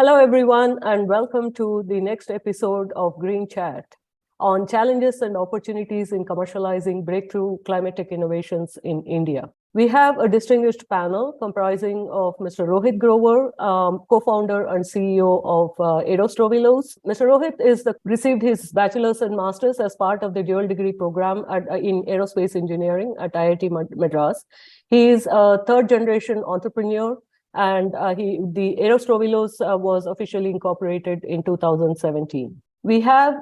Hello, everyone, and welcome to the next episode of Green Chat on challenges and opportunities in commercializing breakthrough climate tech innovations in India. We have a distinguished panel comprising of Mr. Rohit Grover, co-founder and CEO of Aerostrovilos. Mr. Rohit received his bachelor's and master's as part of the dual degree program in aerospace engineering at IIT Madras. He is a third generation entrepreneur, and the Aerostrovilos was officially incorporated in 2017. We have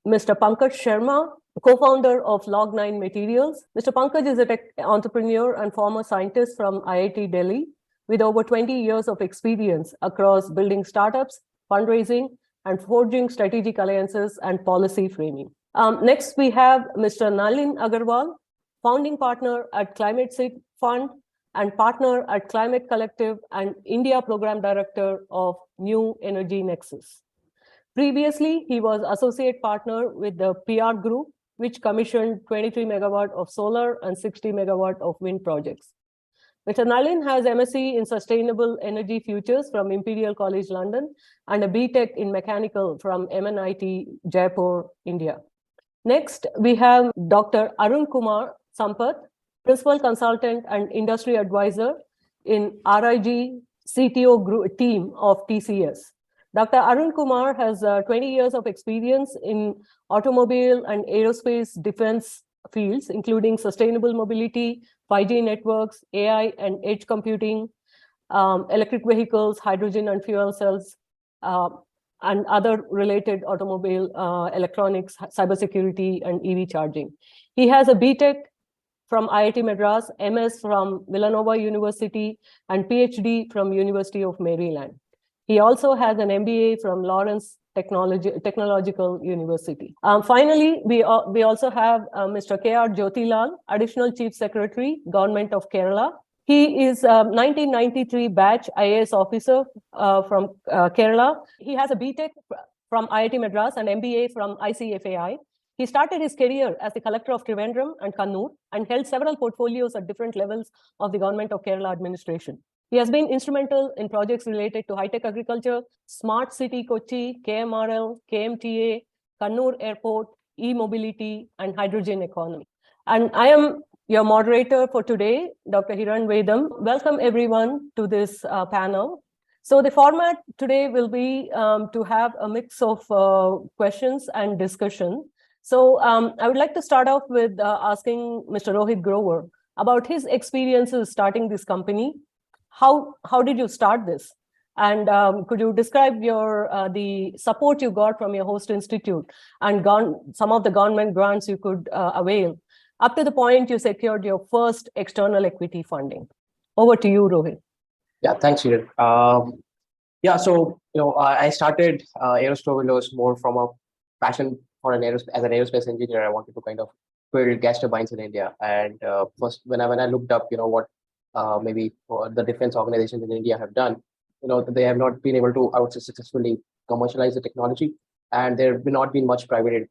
Mr. Pankaj Sharma, co-founder of Log9 Materials. Mr. Pankaj is a tech entrepreneur and former scientist from IIT Delhi with over 20 years of experience across building startups, fundraising, and forging strategic alliances and policy framing. Next, we have Mr. Nalin Agarwal, founding partner at Climatetech Fund and partner at Climate Collective and India Program Director of New Energy Nexus. Previously, he was associate partner with the PR Group, which commissioned 23 megawatt of solar and 60 megawatt of wind projects. Mr. Nalin has MSc in Sustainable Energy Futures from Imperial College London and a BTech in Mechanical from MNIT Jaipur, India. Next, we have Dr. Arunkumar Sampath, Principal Consultant and Industry Advisor in RIG CTO Team of TCS. Dr. Arunkumar has 20 years of experience in automobile and aerospace defense fields, including sustainable mobility, 5G networks, AI and edge computing, electric vehicles, hydrogen and fuel cells, and other related automobile electronics, cybersecurity, and EV charging. He has a BTech from IIT Madras, MS from Villanova University, and PhD from University of Maryland. He also has an MBA from Lawrence Technological University. Finally, we also have Mr. K.R. Jyothilal, Additional Chief Secretary, Government of Kerala. He is a 1993 batch IAS officer from Kerala. He has a BTech from IIT Madras and MBA from ICFAI. He started his career as the collector of Trivandrum and Kannur and held several portfolios at different levels of the Government of Kerala administration. He has been instrumental in projects related to high-tech agriculture, Smart City Kochi, KMRL, KMTA, Kannur Airport, e-mobility, and hydrogen economy. And I am your moderator for today, Dr. Hiran Vedam. Welcome everyone to this panel. So the format today will be to have a mix of questions and discussion. So I would like to start off with asking Mr. Rohit Grover about his experiences starting this company. How did you start this? And could you describe the support you got from your host institute and some of the government grants you could avail up to the point you secured your first external equity funding? Over to you, Rohit. Yeah, thanks, Hiran. So I started Aerostrovilos more from a passion for as an aerospace engineer. I wanted to kind of build gas turbines in India. And first, when I looked up, what maybe the defense organizations in India have done, they have not been able to, I would say, successfully commercialize the technology, and there have not been much private,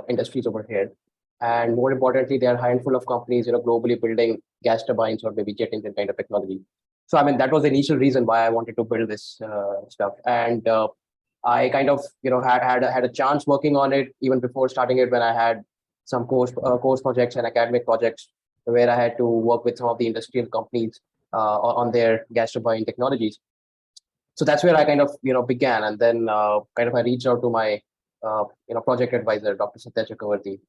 industries over here. And more importantly, there are a handful of companies, globally building gas turbines or maybe jet engine kind of technology. So, that was the initial reason why I wanted to build this stuff. And I kind of, had a chance working on it even before starting it, when I had some course projects and academic projects where I had to work with some of the industrial companies on their gas turbine technologies. So that's where I kind of, began. And then I reached out to my, project advisor, Dr. Satyaj Chakravarti.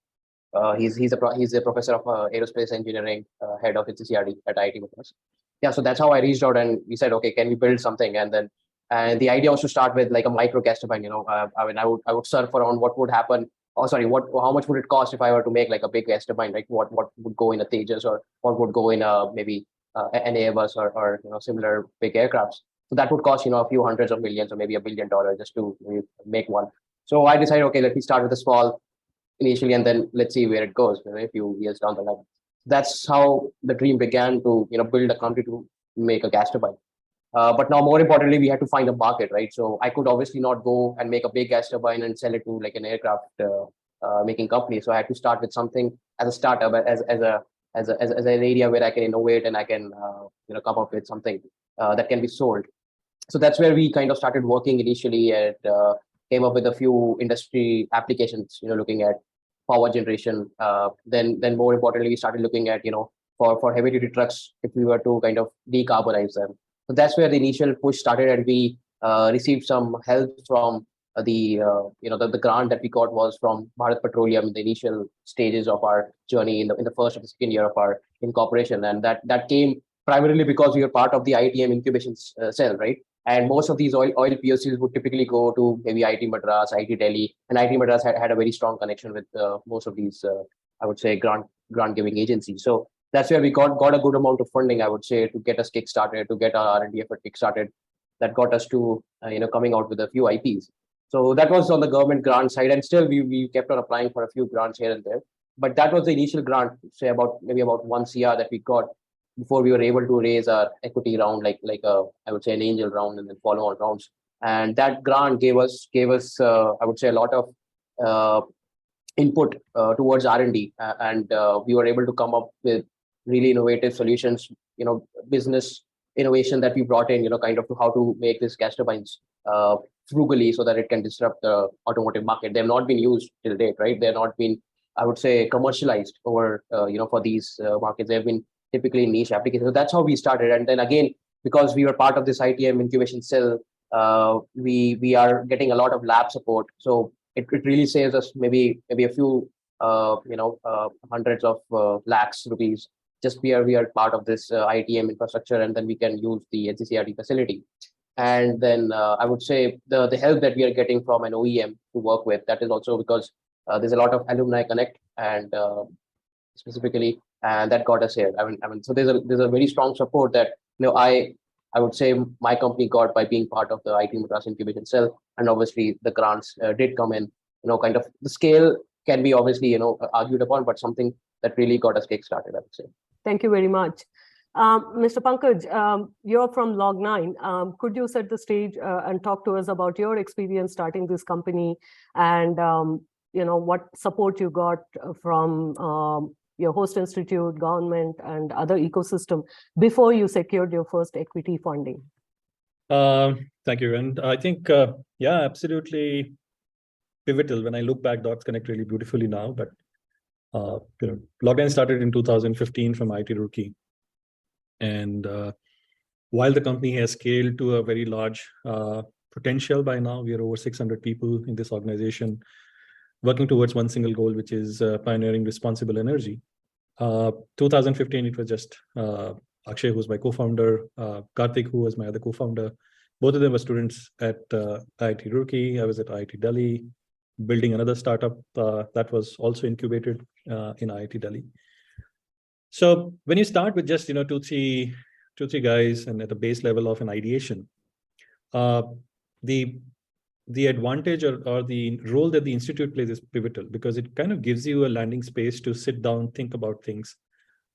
He's a professor of aerospace engineering, head of CCRD at IIT Madras. Yeah, so that's how I reached out, and we said, okay, can we build something? And the idea was to start with like a micro gas turbine. I would surf around what would happen. How much would it cost if I were to make like a big gas turbine? Like what would go in a Tejas, or what would go in maybe an Airbus or similar big aircrafts? So that would cost a few hundreds of millions or maybe $1 billion just to make one. So I decided, okay, let me start with a small initially, and then let's see where it goes a few years down the line. That's how the dream began, to build a company to make a gas turbine. But now, more importantly, we had to find a market, right? So I could obviously not go and make a big gas turbine and sell it to like an aircraft making company. So I had to start with something as a startup, as an area where I can innovate and I can come up with something that can be sold. So that's where we kind of started working initially, and came up with a few industry applications, looking at power generation. Then more importantly, we started looking at, for heavy duty trucks, if we were to kind of decarbonize them. So that's where the initial push started, and we received some help from the grant that we got was from Bharat Petroleum in the initial stages of our journey in the first or the second year of our incorporation, and that came primarily because we were part of the ITM incubation cell, right? And most of these oil POCs would typically go to maybe IIT Madras, IIT Delhi, and IIT Madras had a very strong connection with most of these, I would say, grant giving agencies. So that's where we got a good amount of funding, I would say, to get us kickstarted, to get our R&D effort kickstarted. That got us to coming out with a few IPs. So that was on the government grant side, and still we kept on applying for a few grants here and there. But that was the initial grant, say maybe about 1 CR that we got before we were able to raise our equity round, like I would say an angel round and then follow on rounds. And that grant gave us I would say a lot of input towards R&D, and we were able to come up with really innovative solutions, business innovation that we brought in, kind of to how to make this gas turbines frugally so that it can disrupt the automotive market. They have not been used till date, right? They have not been, I would say, commercialized over, for these markets. They have been typically niche applications. So that's how we started. And then again, because we were part of this ITM incubation cell, we are getting a lot of lab support. So it really saves us maybe a few hundreds of lakhs rupees. Just we are part of this ITM infrastructure, and then we can use the NCCRT facility. And then I would say the help that we are getting from an OEM to work with, that is also because there's a lot of alumni connect, and specifically, and that got us here. I mean, so there's a very strong support that I would say my company got by being part of the IT Madras incubation cell, and obviously the grants did come in. Kind of the scale can be obviously argued upon, but something that really got us kickstarted, I would say. Thank you very much. Mr. Pankaj, you're from Log9. Could you set the stage and talk to us about your experience starting this company, and what support you got from your host institute, government, and other ecosystem before you secured your first equity funding? Thank you. And I think, absolutely pivotal. When I look back, dots connect really beautifully now. But Log9 started in 2015 from IIT Roorkee. And while the company has scaled to a very large potential by now, we are over 600 people in this organization working towards one single goal, which is pioneering responsible energy. 2015, it was just Akshay, who's my co-founder, Karthik, who was my other co-founder. Both of them were students at IIT Roorkee. I was at IIT Delhi, building another startup that was also incubated in IIT Delhi. So when you start with just two, three guys and at a base level of an ideation, the advantage or the role that the institute plays is pivotal, because it kind of gives you a landing space to sit down, think about things,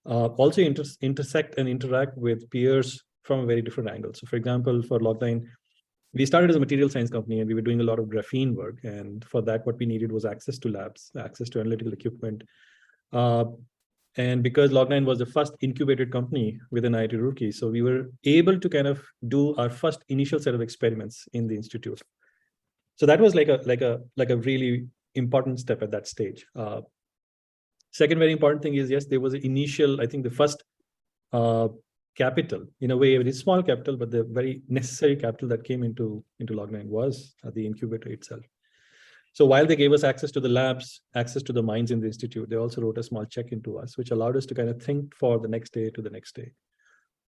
also intersect and interact with peers from a very different angle. So for example, for Log9, we started as a material science company, and we were doing a lot of graphene work. And for that, what we needed was access to labs, access to analytical equipment. And because Log9 was the first incubated company within IIT Roorkee, so we were able to kind of do our first initial set of experiments in the institute. So that was like a really important step at that stage. Second very important thing is, yes, there was an initial, I think the first capital, in a way, a very small capital, but the very necessary capital that came into Log9 was the incubator itself. So while they gave us access to the labs, access to the minds in the institute, they also wrote a small check into us, which allowed us to kind of think for the next day to the next day.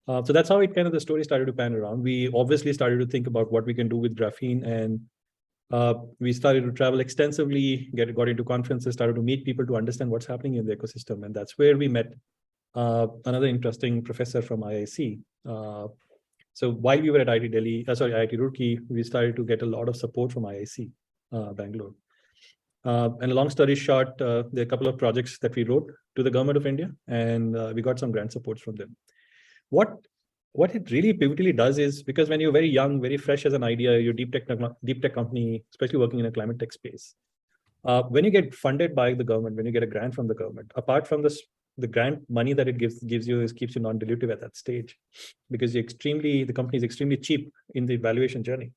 So that's how the story started to pan around. We obviously started to think about what we can do with graphene, and we started to travel extensively, got into conferences, started to meet people to understand what's happening in the ecosystem. And that's where we met another interesting professor from IIC. So while we were at IIT Roorkee, we started to get a lot of support from IIC, Bangalore. And a long story short, there are a couple of projects that we wrote to the government of India, and we got some grant supports from them. What it really pivotally does is, because when you're very young, very fresh as an idea, you're deep tech company, especially working in a climate tech space. When you get funded by the government, when you get a grant from the government, apart from this the grant money that it gives you keeps you non-dilutive at that stage, because the company is extremely cheap in the valuation journey.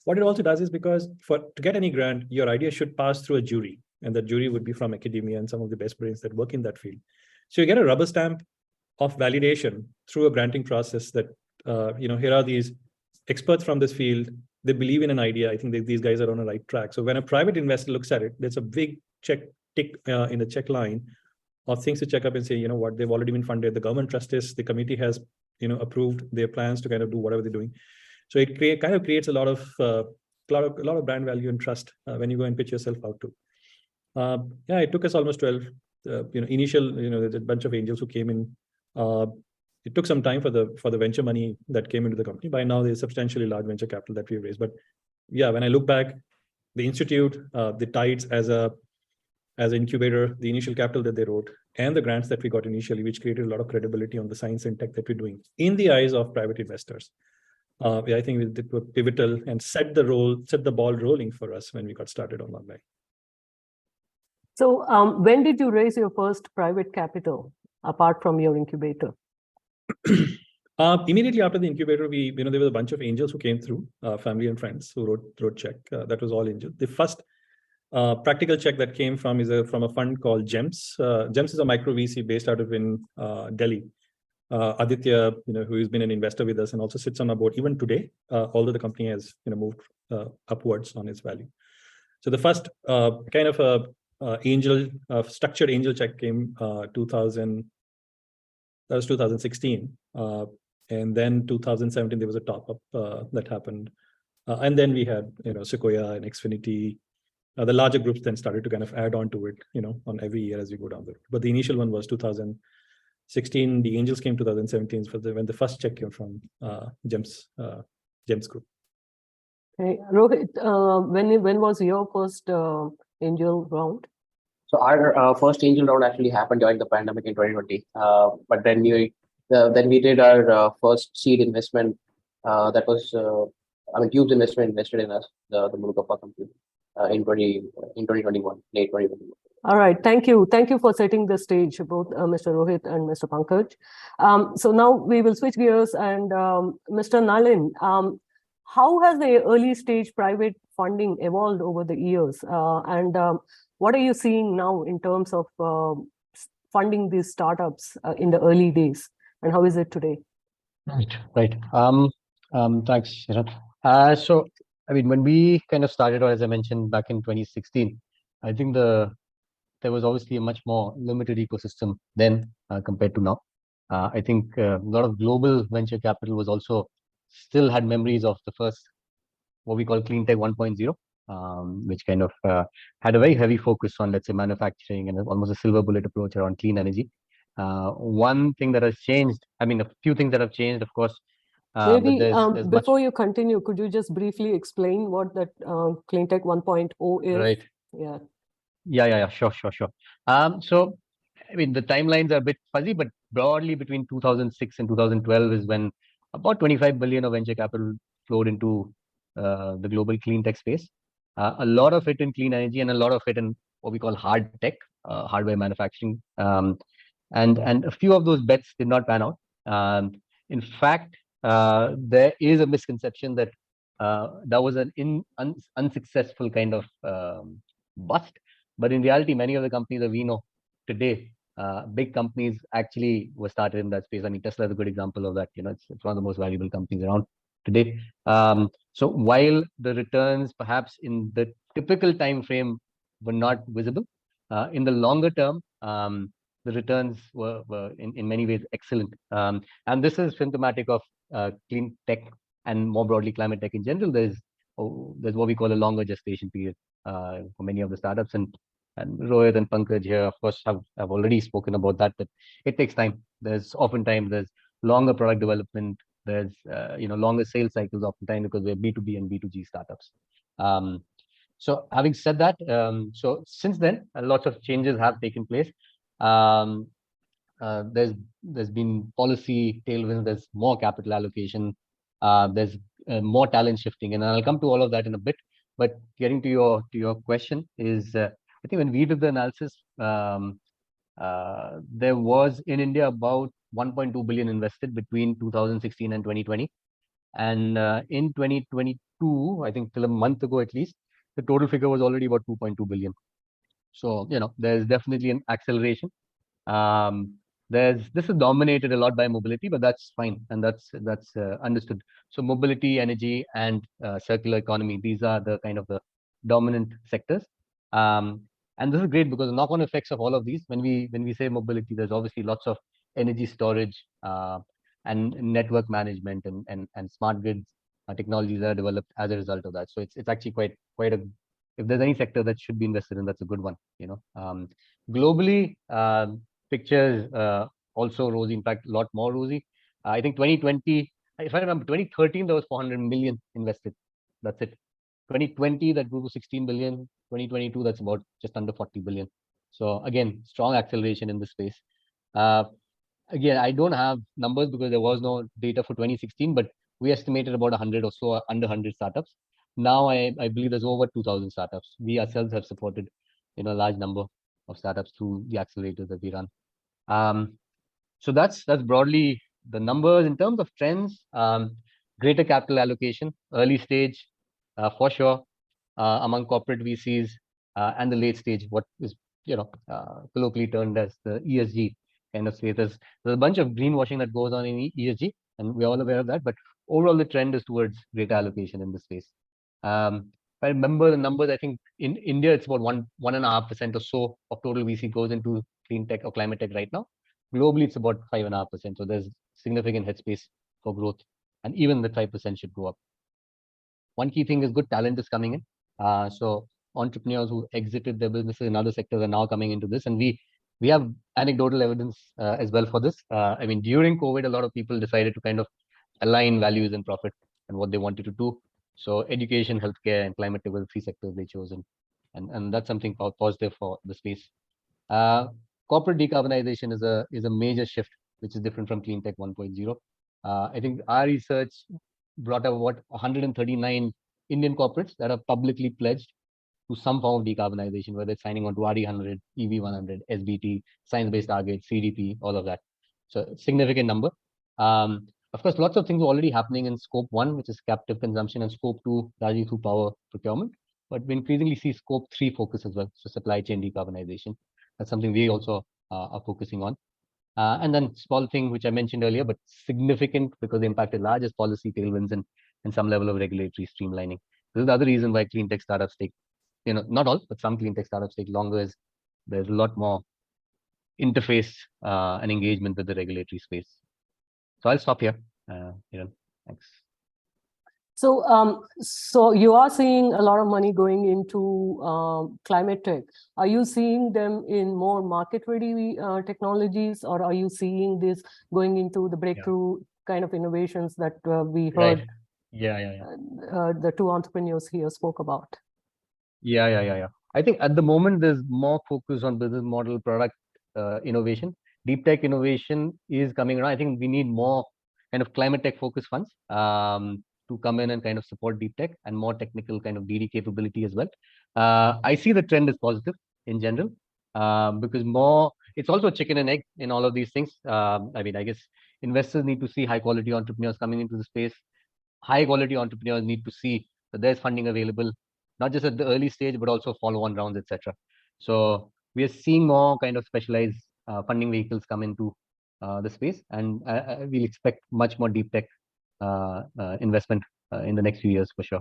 What it also does is, because to get any grant, your idea should pass through a jury, and that jury would be from academia and some of the best brains that work in that field. So you get a rubber stamp of validation through a granting process that, here are these experts from this field. They believe in an idea. I think these guys are on a right track. So when a private investor looks at it, there's a big tick in the check line of things to check up and say, you know what, they've already been funded. The government trusts this. The committee has, approved their plans to kind of do whatever they're doing. So it creates a lot of brand value and trust when you go and pitch yourself out to. It took us almost 12. There's a bunch of angels who came in. It took some time for the venture money that came into the company. By now, there's substantially large venture capital that we've raised. But yeah, when I look back, the institute, the Tides as an incubator, the initial capital that they wrote, and the grants that we got initially, which created a lot of credibility on the science and tech that we're doing in the eyes of private investors. I think it was pivotal and set the ball rolling for us when we got started on Mumbai. So when did you raise your first private capital, apart from your incubator? Immediately after the incubator, there was a bunch of angels who came through, family and friends who wrote check. That was all angels. The first practical check that came from a fund called GEMS. GEMS is a micro VC based out of Delhi. Aditya, who has been an investor with us and also sits on our board even today, although the company has moved upwards on its value. So the first kind of structured angel check came 2016, and then 2017 there was a top up that happened, and then we had Sequoia and Xfinity. The larger groups then started to kind of add on to it, on every year as we go down the road. But the initial one was 2016. The angels came 2017 when the first check came from GEMS Group. Okay, Rohit, when was your first angel round? So our first angel round actually happened during the pandemic in 2020. But then we did our first seed investment. That was Tube's investment invested in us, the Murugappa company, in 2021, late 2021. All right, thank you for setting the stage, both Mr. Rohit and Mr. Pankaj. So now we will switch gears, and Mr. Nalin, how has the early stage private funding evolved over the years, and what are you seeing now in terms of funding these startups in the early days, and how is it today? Right. Thanks, Hiran. So, when we kind of started, or as I mentioned back in 2016, I think there was obviously a much more limited ecosystem then compared to now. I think a lot of global venture capital was also still had memories of the first, what we call Cleantech 1.0, which kind of had a very heavy focus on, let's say, manufacturing and almost a silver bullet approach around clean energy. One thing that has changed, a few things that have changed, of course. Maybe before you continue, could you just briefly explain what that Cleantech 1.0 is? Right. Yeah. Sure. So, the timelines are a bit fuzzy, but broadly between 2006 and 2012 is when about 25 billion of venture capital flowed into the global clean tech space. A lot of it in clean energy and a lot of it in what we call hard tech, hardware manufacturing. And a few of those bets did not pan out. In fact, there is a misconception that that was an unsuccessful kind of bust. But in reality, many of the companies that we know today, big companies actually were started in that space. Tesla is a good example of that. It's one of the most valuable companies around today. So while the returns perhaps in the typical time frame were not visible, in the longer term, the returns were in many ways excellent. And this is symptomatic of clean tech and more broadly climate tech in general. There's what we call a longer gestation period for many of the startups. And Rohit and Pankaj here, of course, have already spoken about that it takes time. There's longer product development. There's longer sales cycles oftentimes because we're B2B and B2G startups. So having said that, so since then, lots of changes have taken place. There's been policy tailwinds. There's more capital allocation. There's more talent shifting, and I'll come to all of that in a bit. But getting to your question is, I think when we did the analysis, there was in India about 1.2 billion invested between 2016 and 2020. And in 2022, I think till a month ago at least, the total figure was already about 2.2 billion. So, there's definitely an acceleration. This is dominated a lot by mobility, but that's fine, and that's understood. So mobility, energy, and circular economy, these are the kind of the dominant sectors. And this is great because the knock-on effects of all of these, when we say mobility, there's obviously lots of energy storage and network management and smart grids technologies that are developed as a result of that. So it's actually quite a, if there's any sector that should be invested in, that's a good one. Globally, pictures also rosy, in fact, a lot more rosy. I think 2020, if I remember, 2013 there was 400 million invested. That's it. 2020 that grew to 16 billion. 2022 that's about just under 40 billion. So again, strong acceleration in this space. Again, I don't have numbers because there was no data for 2016, but we estimated about 100 or so, under 100 startups. Now I believe there's over 2,000 startups. We ourselves have supported a large number of startups through the accelerators that we run. So that's broadly the numbers. In terms of trends, greater capital allocation, early stage for sure, among corporate VCs and the late stage, what is colloquially termed as the ESG kind of space. There's a bunch of greenwashing that goes on in ESG, and we're all aware of that. But overall, the trend is towards greater allocation in this space. If I remember the numbers, I think in India it's about 1.5% or so of total VC goes into clean tech or climate tech right now. Globally, it's about 5.5%. So there's significant headspace for growth, and even the 5% should go up. One key thing is good talent is coming in. So entrepreneurs who exited their businesses in other sectors are now coming into this, and we have anecdotal evidence as well for this. I mean, during COVID, a lot of people decided to kind of align values and profit and what they wanted to do. So education, healthcare, and climate tech were the three sectors they chose, and that's something positive for the space. Corporate decarbonization is a major shift, which is different from clean tech 1.0. I think our research brought up what 139 Indian corporates that are publicly pledged to some form of decarbonization, whether it's signing on to RE100, EV100, SBT, science-based targets, CDP, all of that. So significant number. Of course, lots of things are already happening in scope 1, which is captive consumption, and scope 2, largely through power procurement. But we increasingly see scope 3 focus as well, so supply chain decarbonization. That's something we also are focusing on. And then small thing, which I mentioned earlier, but significant because the impact is large, is policy tailwinds and some level of regulatory streamlining. This is the other reason why clean tech startups take, not all, but some clean tech startups take longer, is there's a lot more interface and engagement with the regulatory space. So I'll stop here. Hiran, thanks. So you are seeing a lot of money going into climate tech. Are you seeing them in more market-ready technologies, or are you seeing this going into the breakthrough kind of innovations that we heard? Right. Yeah. The two entrepreneurs here spoke about. Yeah. I think at the moment there's more focus on business model, product innovation. Deep tech innovation is coming around. I think we need more kind of climate tech focused funds to come in and kind of support deep tech and more technical kind of DD capability as well. I see the trend is positive in general because it's also chicken and egg in all of these things. I mean, I guess investors need to see high quality entrepreneurs coming into the space. High quality entrepreneurs need to see that there's funding available, not just at the early stage, but also follow-on rounds, etc. So we are seeing more kind of specialized funding vehicles come into the space, and we'll expect much more deep tech investment in the next few years for sure.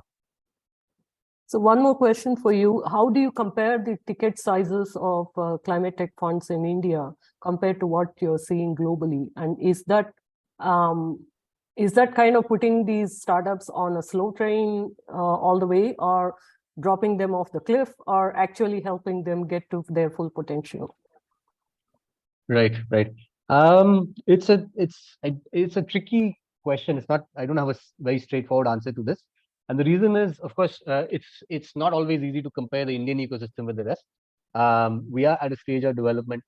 So one more question for you. How do you compare the ticket sizes of climate tech funds in India compared to what you're seeing globally? And is that kind of putting these startups on a slow train all the way, or dropping them off the cliff, or actually helping them get to their full potential? Right. It's a tricky question. I don't have a very straightforward answer to this. And the reason is, of course, it's not always easy to compare the Indian ecosystem with the rest. We are at a stage of development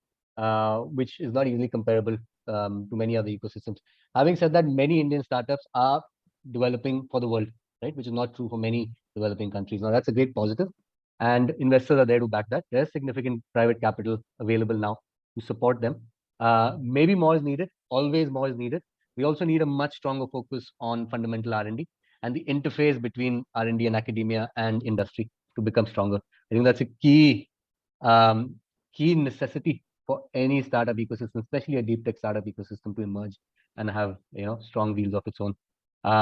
which is not easily comparable to many other ecosystems. Having said that, many Indian startups are developing for the world, right? Which is not true for many developing countries. Now, that's a great positive, and investors are there to back that. There's significant private capital available now to support them. Maybe more is needed, always more is needed. We also need a much stronger focus on fundamental R&D and the interface between R&D and academia and industry to become stronger. I think that's a key necessity for any startup ecosystem, especially a deep tech startup ecosystem, to emerge and have strong wheels of its own.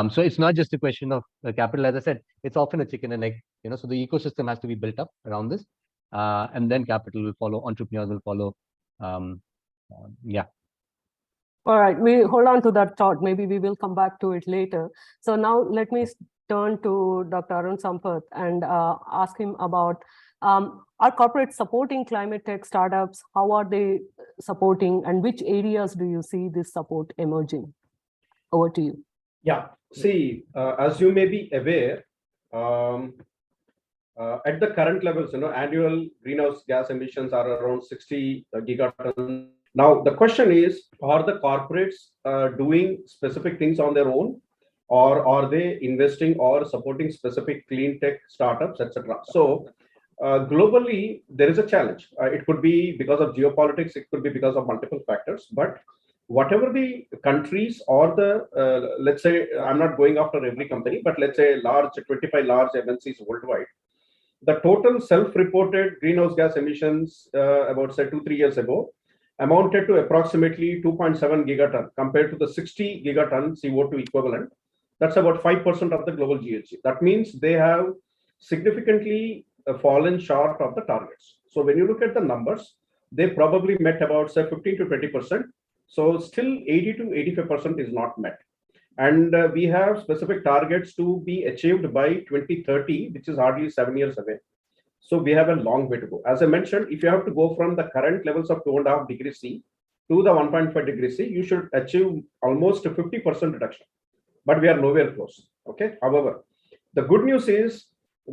So it's not just a question of capital, as I said, it's often a chicken and egg. So the ecosystem has to be built up around this, and then capital will follow, entrepreneurs will follow. Yeah. All right, we hold on to that thought. Maybe we will come back to it later. So now let me turn to Dr. Arun Sampath and ask him about, are corporates supporting climate tech startups? How are they supporting, and which areas do you see this support emerging? Over to you. Yeah, see, as you may be aware, at the current levels, annual greenhouse gas emissions are around 60 gigatons. Now, the question is, are the corporates doing specific things on their own, or are they investing or supporting specific clean tech startups, etc.? So, globally, there is a challenge. It could be because of geopolitics, it could be because of multiple factors, but whatever the countries or the, let's say, I'm not going after every company, but let's say 25 large MNCs worldwide, the total self-reported greenhouse gas emissions about, say, 2-3 years ago amounted to approximately 2.7 gigaton compared to the 60 gigaton CO2 equivalent. That's about 5% of the global GHG. That means they have significantly fallen short of the targets. So when you look at the numbers, they probably met about, say, 15 to 20%. So still 80 to 85% is not met. And we have specific targets to be achieved by 2030, which is hardly 7 years away. So we have a long way to go. As I mentioned, if you have to go from the current levels of 2.5 degrees C to the 1.5 degrees C, you should achieve almost a 50% reduction. But we are nowhere close. Okay. However, the good news is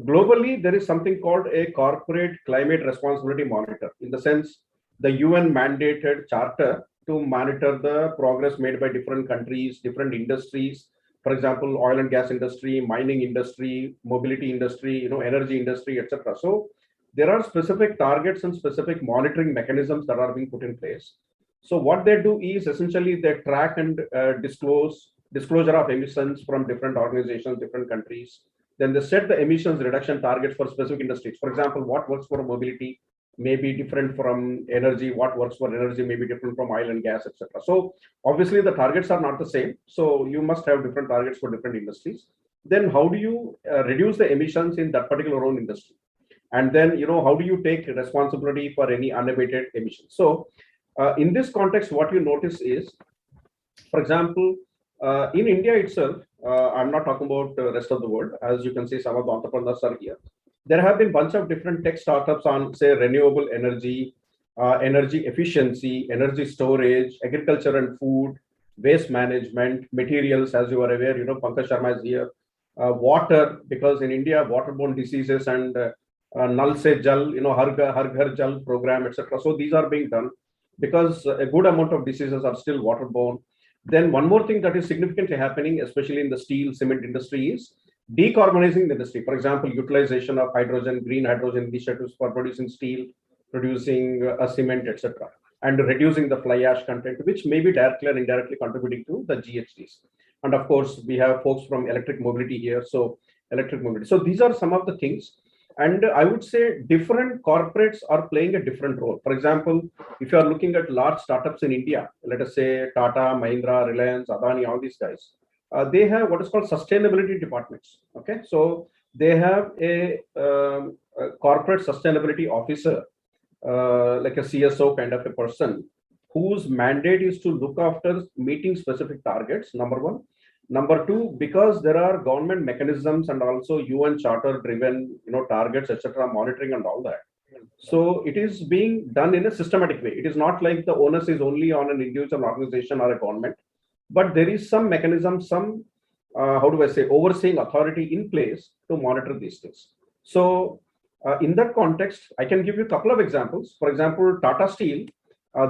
globally, there is something called a corporate climate responsibility monitor, in the sense the UN mandated charter to monitor the progress made by different countries, different industries. For example, oil and gas industry, mining industry, mobility industry, energy industry, etc. So there are specific targets and specific monitoring mechanisms that are being put in place. So what they do is essentially they track and disclosure of emissions from different organizations, different countries. Then they set the emissions reduction targets for specific industries. For example, what works for mobility may be different from energy, what works for energy may be different from oil and gas, etc. So obviously the targets are not the same. So you must have different targets for different industries. Then how do you reduce the emissions in that particular own industry? And then, how do you take responsibility for any unabated emissions? So in this context, what you notice is, for example, in India itself, I'm not talking about the rest of the world. As you can see, some of the entrepreneurs are here. There have been a bunch of different tech startups on, say, renewable energy, energy efficiency, energy storage, agriculture and food, waste management, materials, as you are aware, Pankaj Sharma is here, water, because in India, waterborne diseases and Nal Se Jal, Har Ghar Jal program, etc. So these are being done because a good amount of diseases are still waterborne. Then one more thing that is significantly happening, especially in the steel, cement industry, is decarbonizing the industry. For example, utilization of hydrogen, green hydrogen initiatives for producing steel, producing cement, etc., and reducing the fly ash content, which may be directly or indirectly contributing to the GHGs. And of course, we have folks from electric mobility here. So electric mobility. So these are some of the things. And I would say different corporates are playing a different role. For example, if you are looking at large startups in India, let us say Tata, Mahindra, Reliance, Adani, all these guys, they have what is called sustainability departments. Okay, so they have a corporate sustainability officer, like a CSO kind of a person, whose mandate is to look after meeting specific targets, number one. Number two, because there are government mechanisms and also UN charter driven, targets, etc., monitoring and all that. So it is being done in a systematic way. It is not like the onus is only on an individual organization or a government, but there is some mechanism, some, overseeing authority in place to monitor these things. So in that context, I can give you a couple of examples. For example, Tata Steel,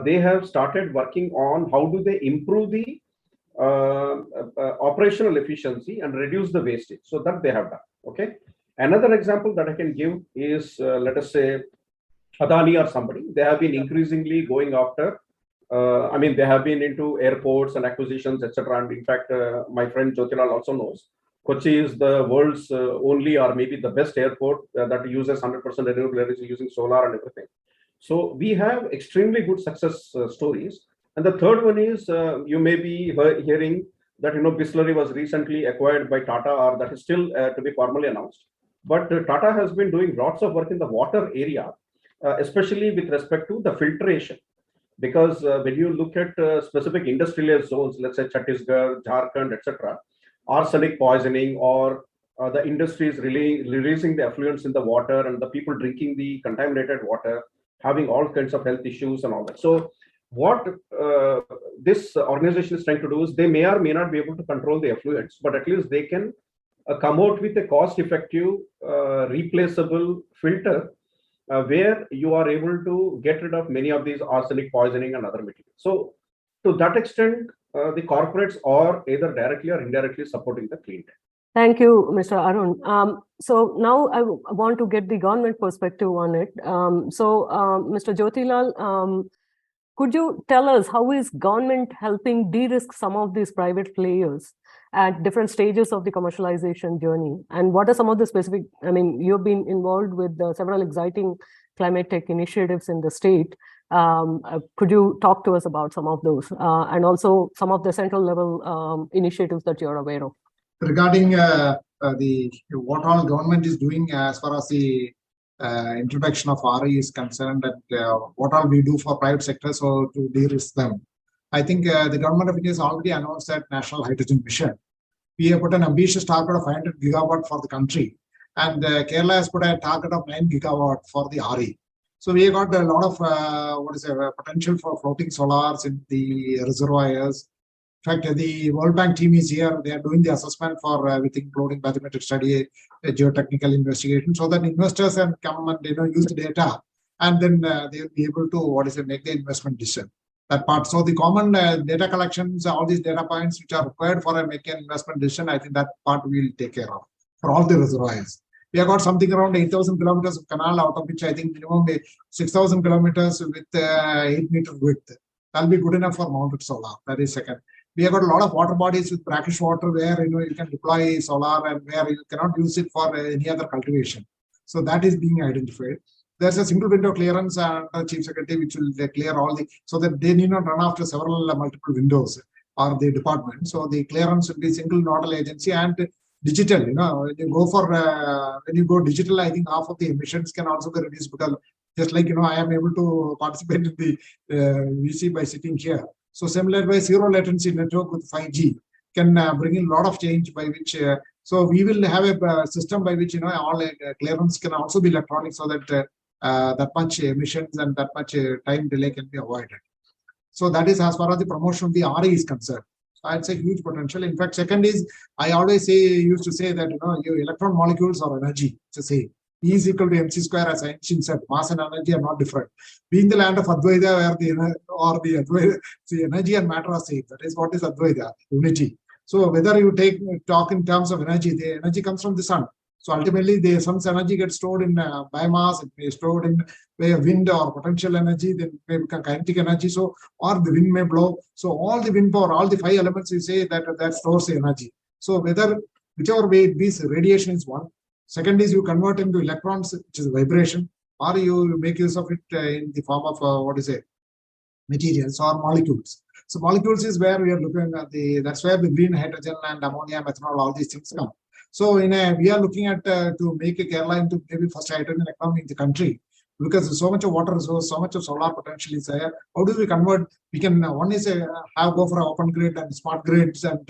they have started working on how do they improve the operational efficiency and reduce the wastage. So that they have done. Okay. Another example that I can give is, let us say, Adani or somebody, they have been increasingly going after. I mean, they have been into airports and acquisitions, etc. And in fact, my friend Jyothilal also knows Kochi is the world's only, or maybe the best airport that uses 100% renewable energy using solar and everything. So we have extremely good success stories. And the third one is you may be hearing that Bisleri was recently acquired by Tata, or that is still to be formally announced. But Tata has been doing lots of work in the water area, especially with respect to the filtration. Because when you look at specific industrial zones, let's say Chhattisgarh, Jharkhand, etc., arsenic poisoning, or the industries really releasing the effluents in the water, and the people drinking the contaminated water, having all kinds of health issues and all that. So what this organization is trying to do is they may or may not be able to control the effluents, but at least they can come out with a cost-effective, replaceable filter where you are able to get rid of many of these arsenic poisoning and other materials. So to that extent, the corporates are either directly or indirectly supporting the clean tech. Thank you, Mr. Arun. So now I want to get the government perspective on it. Mr. Jyothilal, could you tell us how is government helping de-risk some of these private players at different stages of the commercialization journey? And what are some of the specific, I mean, you've been involved with several exciting climate tech initiatives in the state. Could you talk to us about some of those and also some of the central level initiatives that you're aware of? Regarding what all government is doing as far as the introduction of RE is concerned, that what all we do for private sector so to de-risk them. I think the government of India has already announced that National Hydrogen Mission. We have put an ambitious target of 500 gigawatt for the country, and Kerala has put a target of 9 gigawatt for the RE. So we have got a lot of potential for floating solars in the reservoirs. In fact, the World Bank team is here. They are doing the assessment for including bathymetric study, geotechnical investigation, so that investors can come and use the data, and then they will be able to make the investment decision. That part. So the common data collections, all these data points which are required for making an investment decision, I think that part we will take care of for all the reservoirs. We have got something around 8,000 kilometers of canal, out of which I think minimum 6,000 kilometers with 8 meter width. That'll be good enough for mounted solar. That is second. We have got a lot of water bodies with brackish water where you can deploy solar and where you cannot use it for any other cultivation. So that is being identified. There's a single window clearance and Chief Secretary which will clear all the, so that they need not run after several multiple windows or the department. So the clearance will be single nodal agency and digital. When you go for when you go digital, I think half of the emissions can also be reduced, because just like I am able to participate in the VC by sitting here. So similar way, zero latency network with 5G can bring in a lot of change, by which so we will have a system by which all clearance can also be electronic, so that that much emissions and that much time delay can be avoided. So that is as far as the promotion of the RE is concerned. So I'd say huge potential. In fact, second is, I always used to say that your electron molecules are energy. It's the same. E is equal to mc square, as Einstein said. Mass and energy are not different. Being the land of Advaita, where the energy and matter are same. That is what is Advaita, unity. So whether you talk in terms of energy, the energy comes from the sun. So ultimately, the sun's energy gets stored in biomass. It may be stored in wind or potential energy. Then it may become kinetic energy. So, or the wind may blow. So all the wind power, all the 5 elements, you say that stores the energy. So whichever way it be, radiation is one. Second is you convert into electrons, which is vibration, or you make use of it in the form of materials or molecules. So molecules is where we are looking at that's where the green hydrogen and ammonia, methanol, all these things come. So we are looking at to make Kerala into maybe first hydrogen economy in the country, because so much of water resource, so much of solar potential is there. How do we convert? We can one is go for an open grid and smart grids and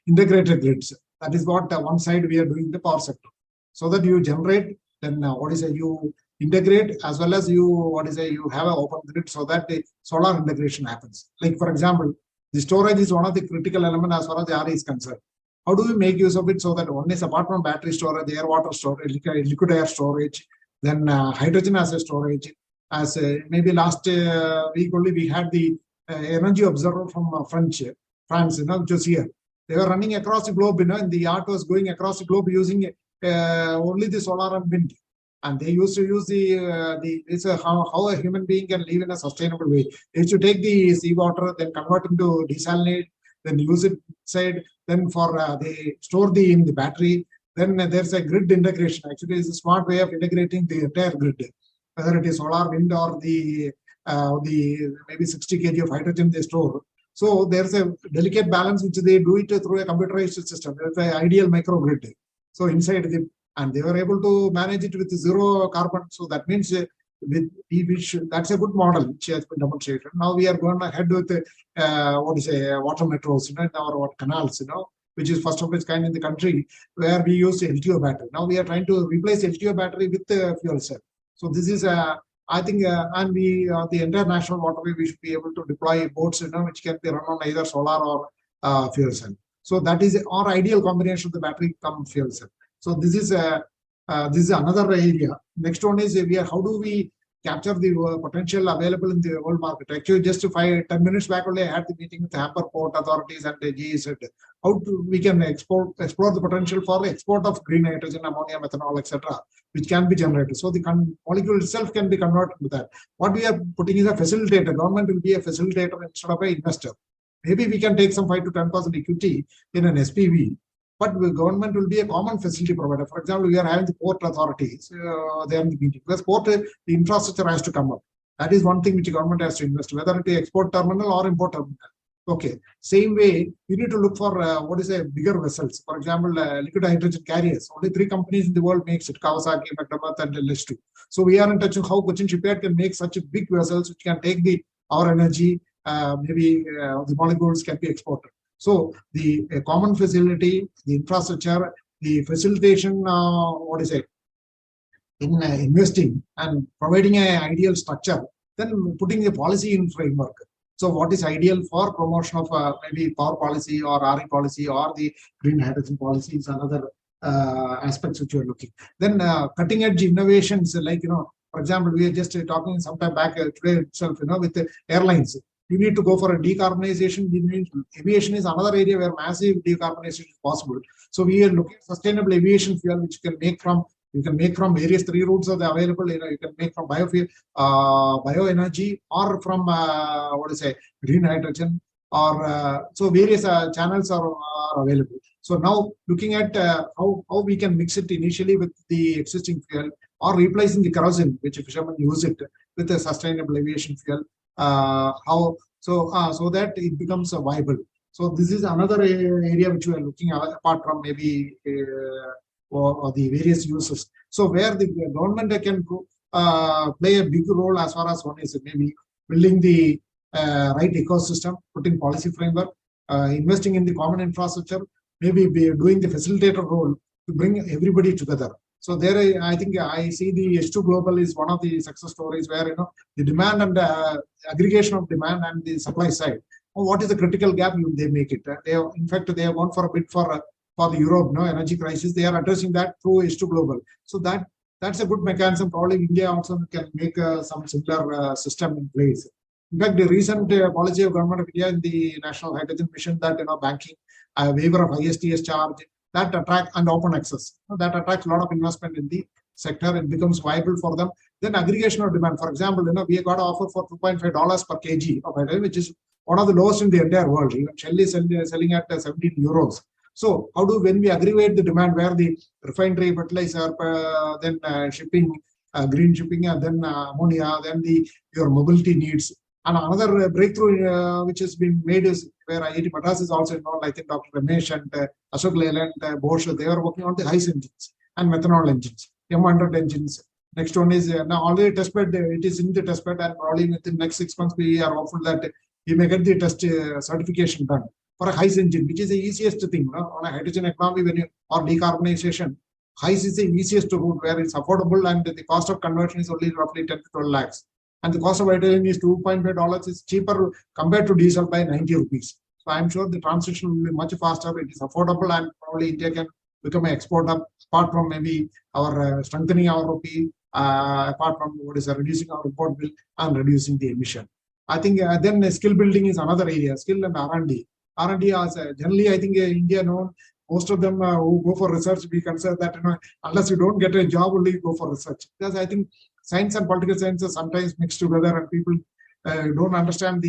integrated grids. That is what one side we are doing in the power sector. So that you generate, then you integrate, as well as you have an open grid, so that the solar integration happens. Like for example, the storage is one of the critical elements as far as the RE is concerned. How do we make use of it so that one is apart from battery storage, air water storage, liquid air storage, then hydrogen as a storage. As maybe last week only we had the energy observer from France, which was here. They were running across the globe, and the art was going across the globe using only the solar and wind. And they used to use it's how a human being can live in a sustainable way. They used to take the seawater, then convert into desalinate, then use it inside, then they store in the battery. Then there's a grid integration. Actually, it's a smart way of integrating the entire grid, whether it is solar, wind, or the maybe 60 kg of hydrogen they store. So there's a delicate balance which they do it through a computerized system. It's an ideal microgrid. So inside and they were able to manage it with zero carbon. So that means that's a good model which has been demonstrated. Now we are going ahead with water metros, or canals, which is first of its kind in the country, where we use LTO battery. Now we are trying to replace LTO battery with fuel cell. So this is I think, and the international waterway, we should be able to deploy boats, which can be run on either solar or fuel cell. So that is our ideal combination of the battery come fuel cell. So this is another area. Next one is how do we capture the potential available in the world market? Actually, just 10 minutes back only, I had the meeting with the Hamper Port authorities, and the GE said how we can explore the potential for export of green hydrogen, ammonia, methanol, etc., which can be generated. So the molecule itself can be converted to that. What we are putting is a facilitator. Government will be a facilitator instead of an investor. Maybe we can take some 5 to 10% equity in an SPV, but the government will be a common facility provider. For example, we are having the port authorities, they are in the meeting. Because port, the infrastructure has to come up. That is one thing which the government has to invest, whether it is export terminal or import terminal. Okay. Same way, we need to look for bigger vessels. For example, liquid hydrogen carriers. Only 3 companies in the world makes it: Kawasaki, McDermott, and LS2. So we are in touch with how Cochin Shipyard can make such big vessels which can take our energy. Maybe the molecules can be exported. So the common facility, the infrastructure, the facilitation, in investing and providing an ideal structure, then putting the policy in framework. So what is ideal for promotion of maybe power policy or RE policy or the green hydrogen policy is another aspects which you are looking. Then cutting edge innovations, like, for example, we are just talking sometime back today itself, with the airlines. You need to go for a decarbonization. Aviation is another area where massive decarbonization is possible. So we are looking at sustainable aviation fuel, which you can make from various 3 routes are available. You can make from biofuel, bioenergy, or from green hydrogen, or so various channels are available. So now looking at how we can mix it initially with the existing fuel, or replacing the kerosene, which fishermen use it, with a sustainable aviation fuel. So that it becomes viable. So this is another area which we are looking at, apart from maybe or the various uses. So where the government can play a big role, as far as one is maybe building the right ecosystem, putting policy framework, investing in the common infrastructure, maybe doing the facilitator role to bring everybody together. So there, I think I see the H2 Global is one of the success stories where, the demand and aggregation of demand and the supply side. What is the critical gap? They make it. In fact, they have gone for a bit for the Europe, energy crisis. They are addressing that through H2 Global. So that's a good mechanism. Probably India also can make some similar system in place. In fact, the recent policy of Government of India in the National Hydrogen Mission, that banking, waiver of ISTS charge, that attract, and open access, that attracts a lot of investment in the sector. It becomes viable for them. Then aggregation of demand. For example, we got an offer for $2.5 per kg of hydrogen, which is one of the lowest in the entire world. Even Shell is selling at 17 euros. So when we aggregate the demand, where the refinery, fertilizer, then shipping, green shipping, and then ammonia, then your mobility needs. And another breakthrough which has been made is where IIT Madras is also involved. I think Dr. Ramesh and Ashok Leyland, Bosch, they are working on the HICE engines and methanol engines, M100 engines. Next one is now already testbed. It is in the testbed, and probably within the next 6 months we are hopeful that we may get the test certification done for a HICE engine, which is the easiest thing on a hydrogen economy or decarbonization. HICE is the easiest route where it's affordable, and the cost of conversion is only roughly 10 to 12 lakhs. And the cost of hydrogen is $2.5. It's cheaper compared to diesel by 90 rupees. So I'm sure the transition will be much faster. It is affordable, and probably India can become an exporter, apart from maybe our strengthening our rupee, apart from reducing our import bill and reducing the emission. I think then skill building is another area, skill and R&D. R&D as generally, I think India known most of them who go for research, we consider that, unless you don't get a job, only you go for research. Because I think science and political science are sometimes mixed together, and people don't understand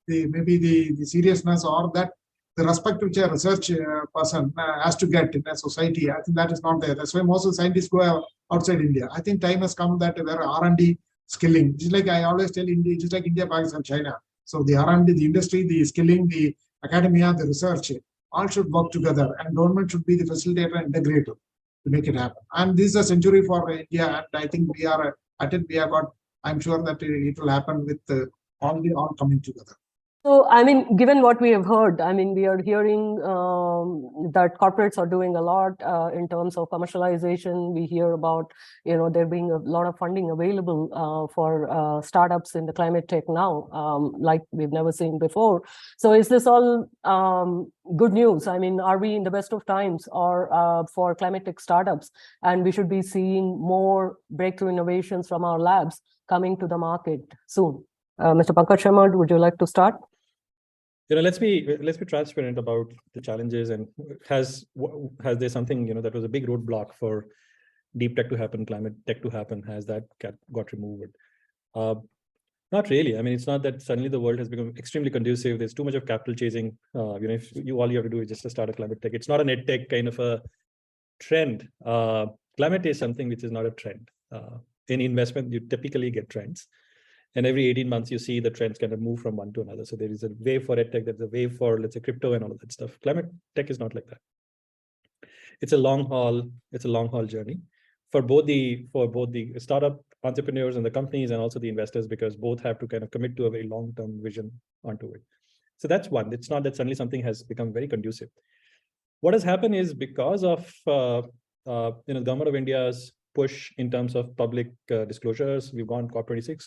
maybe the seriousness or that the respect which a research person has to get in a society. I think that is not there. That's why most of the scientists go outside India. I think time has come that where R&D skilling, just like I always tell India, just like India, Pakistan, China. So the R&D, the industry, the skilling, the academia, the research, all should work together, and government should be the facilitator and integrator to make it happen. And this is a century for India, and I think we are at it. We have got. I'm sure that it will happen with all coming together. So, I mean, given what we have heard, I mean, we are hearing that corporates are doing a lot in terms of commercialization. We hear about, there being a lot of funding available for startups in the climate tech now, like we've never seen before. So is this all good news? I mean, are we in the best of times or for climate tech startups? And we should be seeing more breakthrough innovations from our labs coming to the market soon. Mr. Pankaj Sharma, would you like to start? Let's be transparent about the challenges, and has there something that was a big roadblock for deep tech to happen, climate tech to happen? Has that got removed? Not really. I mean, it's not that suddenly the world has become extremely conducive. There's too much of capital chasing. If all you have to do is just to start a climate tech. It's not an ed tech kind of a trend. Climate is something which is not a trend. In investment, you typically get trends. And every 18 months, you see the trends kind of move from one to another. So there is a wave for edtech, there's a wave for, let's say, crypto and all of that stuff. Climate tech is not like that. It's a long haul journey for both the startup entrepreneurs and the companies, and also the investors, because both have to kind of commit to a very long-term vision onto it. So that's one. It's not that suddenly something has become very conducive. What has happened is, because of Government of India's push in terms of public disclosures, we've gone COP26.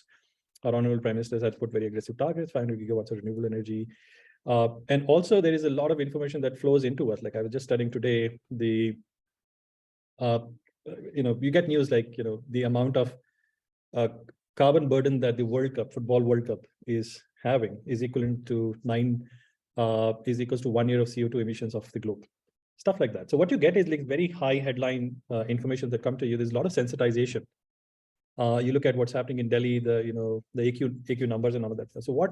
Our Honorable Prime Minister has put very aggressive targets, 500 gigawatts of renewable energy. And also there is a lot of information that flows into us. Like I was just studying today, you get news like, the amount of carbon burden that the Football World Cup is having is equivalent to 1 year of CO2 emissions of the globe. Stuff like that. So what you get is like very high headline information that come to you. There's a lot of sensitization. You look at what's happening in Delhi, the AQ numbers and all of that stuff. So what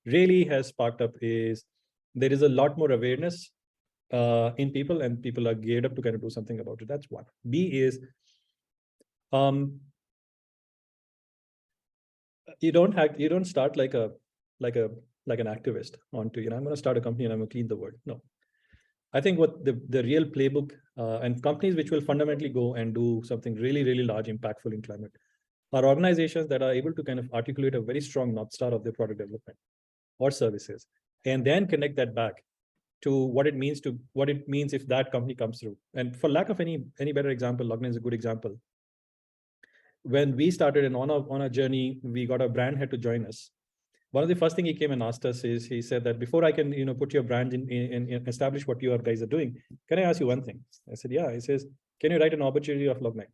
really has sparked up is there is a lot more awareness in people, and people are geared up to kind of do something about it. That's one. B is you don't start like an activist onto I'm going to start a company and I'm going to clean the world. No. I think what the real playbook and companies which will fundamentally go and do something really, really large, impactful in climate are organizations that are able to kind of articulate a very strong North Star of their product development or services, and then connect that back to what it means if that company comes through. And for lack of any better example, Logna is a good example. When we started and on a journey, we got a brand head to join us. One of the first thing he came and asked us is, he said that before I can put your brand in establish what you guys are doing, can I ask you one thing? I said, yeah. He says, can you write an obituary of Logna?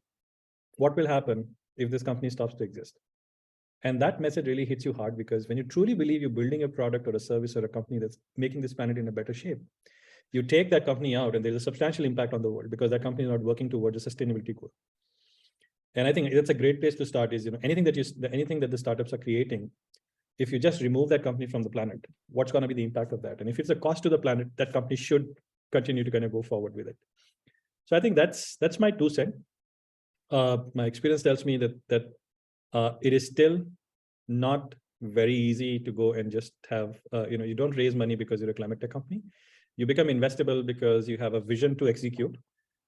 What will happen if this company stops to exist? And that message really hits you hard, because when you truly believe you're building a product or a service or a company that's making this planet in a better shape, you take that company out and there's a substantial impact on the world, because that company is not working towards a sustainability goal. And I think that's a great place to start is, anything that the startups are creating, if you just remove that company from the planet, what's going to be the impact of that? And if it's a cost to the planet, that company should continue to kind of go forward with it. So I think that's my 2 cents. My experience tells me that it is still not very easy to go and just have, you don't raise money because you're a climate tech company. You become investable because you have a vision to execute.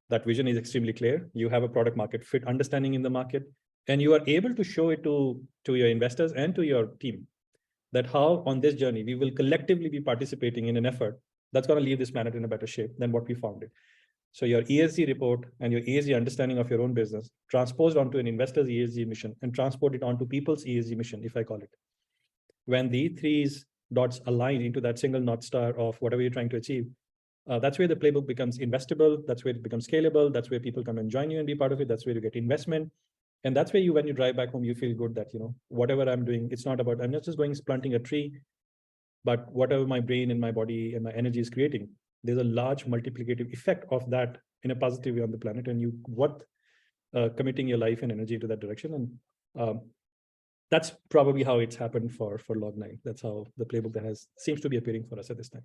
That vision is extremely clear. You have a product market fit understanding in the market, and you are able to show it to your investors and to your team that how on this journey, we will collectively be participating in an effort that's going to leave this planet in a better shape than what we found it. So your ESG report and your ESG understanding of your own business transposed onto an investor's ESG mission and transport it onto people's ESG mission, if I call it. When the 3 dots align into that single North Star of whatever you're trying to achieve, that's where the playbook becomes investable. That's where it becomes scalable. That's where people come and join you and be part of it. That's where you get investment. And that's where when you drive back home, you feel good that, whatever I'm doing, it's not about, I'm not just going planting a tree, but whatever my brain and my body and my energy is creating, there's a large multiplicative effect of that in a positive way on the planet, and you worth committing your life and energy to that direction. And that's probably how it's happened for Log9. That's how the playbook that seems to be appearing for us at this time.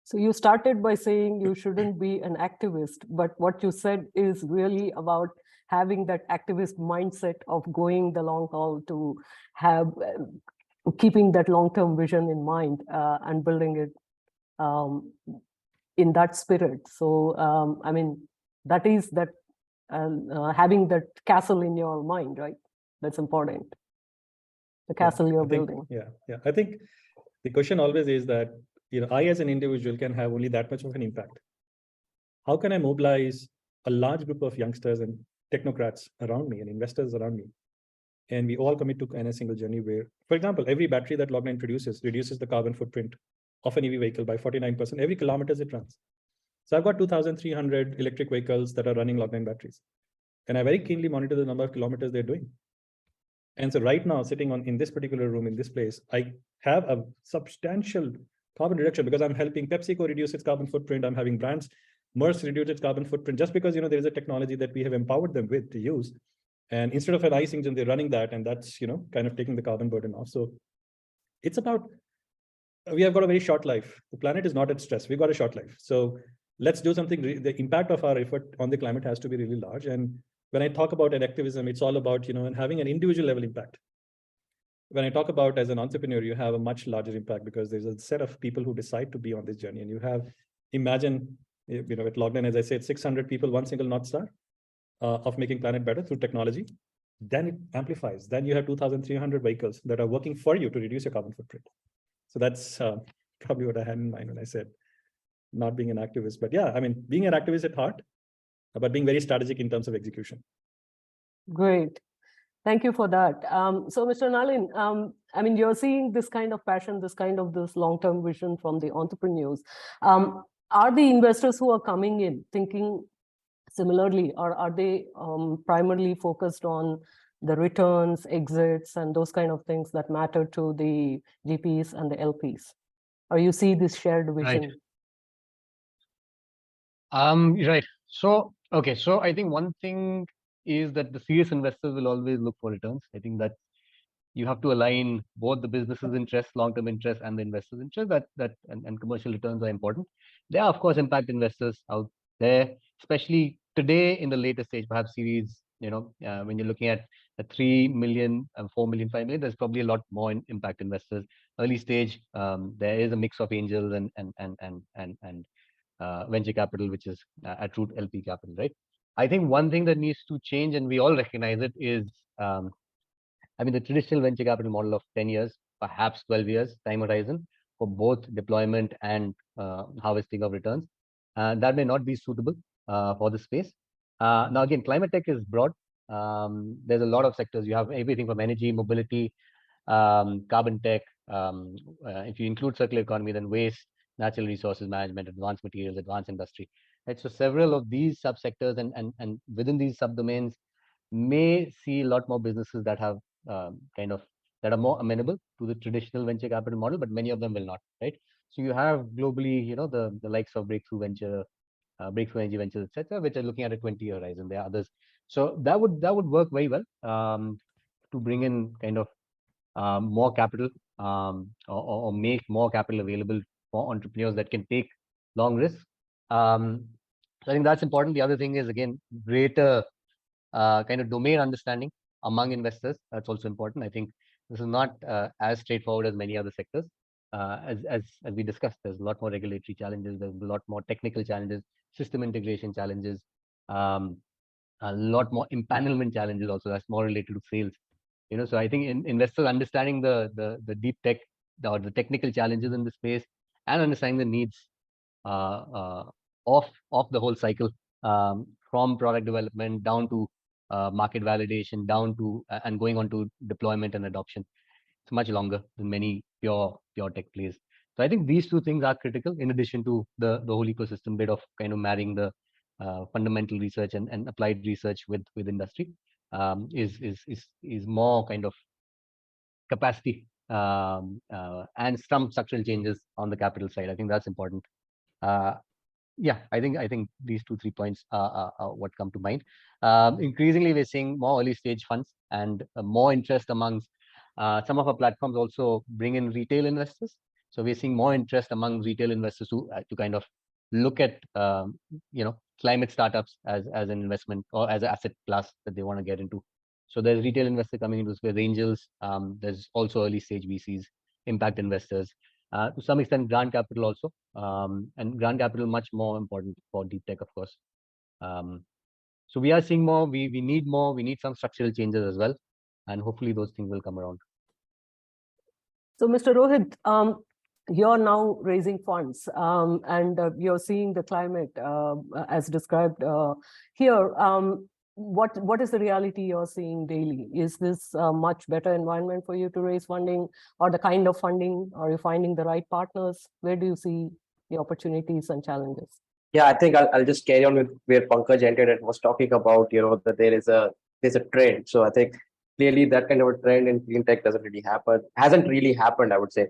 So you started by saying you shouldn't be an activist, but what you said is really about having that activist mindset of going the long haul, to have keeping that long-term vision in mind and building it in that spirit. So I mean, that is that having that castle in your mind, right? That's important. The castle you're building. Yeah. I think the question always is that, I as an individual can have only that much of an impact. How can I mobilize a large group of youngsters and technocrats around me and investors around me, and we all commit to a single journey where, for example, every battery that Log9 produces reduces the carbon footprint of an EV vehicle by 49% every kilometers it runs. So I've got 2,300 electric vehicles that are running Log9 batteries, and I very keenly monitor the number of kilometers they're doing. And so right now, sitting in this particular room, in this place, I have a substantial carbon reduction because I'm helping PepsiCo reduce its carbon footprint. I'm having brands, Merck, reduce its carbon footprint just because, there is a technology that we have empowered them with to use. And instead of an ICE engine, they're running that, and that's, kind of taking the carbon burden off. So it's about, we have got a very short life. The planet is not at stress. We've got a short life. So let's do something. The impact of our effort on the climate has to be really large. And when I talk about an activism, it's all about, and having an individual level impact. When I talk about as an entrepreneur, you have a much larger impact because there's a set of people who decide to be on this journey. And you have, imagine, at Log9, as I said, 600 people, one single North Star of making planet better through technology. Then it amplifies. Then you have 2,300 vehicles that are working for you to reduce your carbon footprint. So that's probably what I had in mind when I said not being an activist. But yeah, I mean, being an activist at heart, but being very strategic in terms of execution. Great. Thank you for that. So, Mr. Nalin, I mean, you're seeing this kind of passion, this long-term vision from the entrepreneurs. Are the investors who are coming in thinking similarly, or are they primarily focused on the returns, exits, and those kind of things that matter to the GPs and the LPs? Or you see this shared vision? Right. So, okay. So I think one thing is that the serious investors will always look for returns. I think that you have to align both the business's interest, long-term interest, and the investor's interest. And commercial returns are important. There are, of course, impact investors out there, especially today in the later stage, perhaps series. When you're looking at a 3 million, 4 million, 5 million, there's probably a lot more impact investors. Early stage, there is a mix of angels and venture capital, which is at root LP capital, right? I think one thing that needs to change, and we all recognize it, is the traditional venture capital model of 10 years, perhaps 12 years time horizon for both deployment and harvesting of returns. That may not be suitable for the space. Now, again, climate tech is broad. There's a lot of sectors. You have everything from energy, mobility, carbon tech. If you include circular economy, then waste, natural resources management, advanced materials, advanced industry. Right? So several of these subsectors and within these subdomains may see a lot more businesses that have that are more amenable to the traditional venture capital model, but many of them will not, right? So you have globally, the likes of Breakthrough Energy Ventures, etc., which are looking at a 20-year horizon. There are others. So that would work very well to bring in more capital or make more capital available for entrepreneurs that can take long risks. So I think that's important. The other thing is, again, greater domain understanding among investors. That's also important. I think this is not as straightforward as many other sectors. As we discussed, there's a lot more regulatory challenges. There's a lot more technical challenges, system integration challenges, a lot more empanelment challenges also. That's more related to sales. So I think investors understanding the deep tech or the technical challenges in the space and understanding the needs of the whole cycle, from product development down to market validation, down to and going on to deployment and adoption. It's much longer than many pure tech plays. So I think these two things are critical, in addition to the whole ecosystem bit of marrying the fundamental research and applied research with industry. Is more capacity and some structural changes on the capital side. I think that's important. Yeah, I think these 2-3 points are what come to mind. Increasingly, we're seeing more early stage funds and more interest amongst some of our platforms also bring in retail investors. So we're seeing more interest among retail investors to kind of look at climate startups as an investment or as an asset class that they want to get into. So there's retail investor coming into this with angels. There's also early stage VCs, impact investors. To some extent, grant capital also, and grant capital much more important for deep tech, of course. So we are seeing more. We need more. We need some structural changes as well, and hopefully those things will come around. So, Mr. Rohit, you're now raising funds, and you're seeing the climate as described here. What is the reality you're seeing daily? Is this a much better environment for you to raise funding, or the kind of funding? Are you finding the right partners? Where do you see the opportunities and challenges? Yeah, I think I'll just carry on with where Pankaj ended and was talking about, that there's a trend. So I think clearly that kind of a trend in clean tech hasn't really happened, I would say.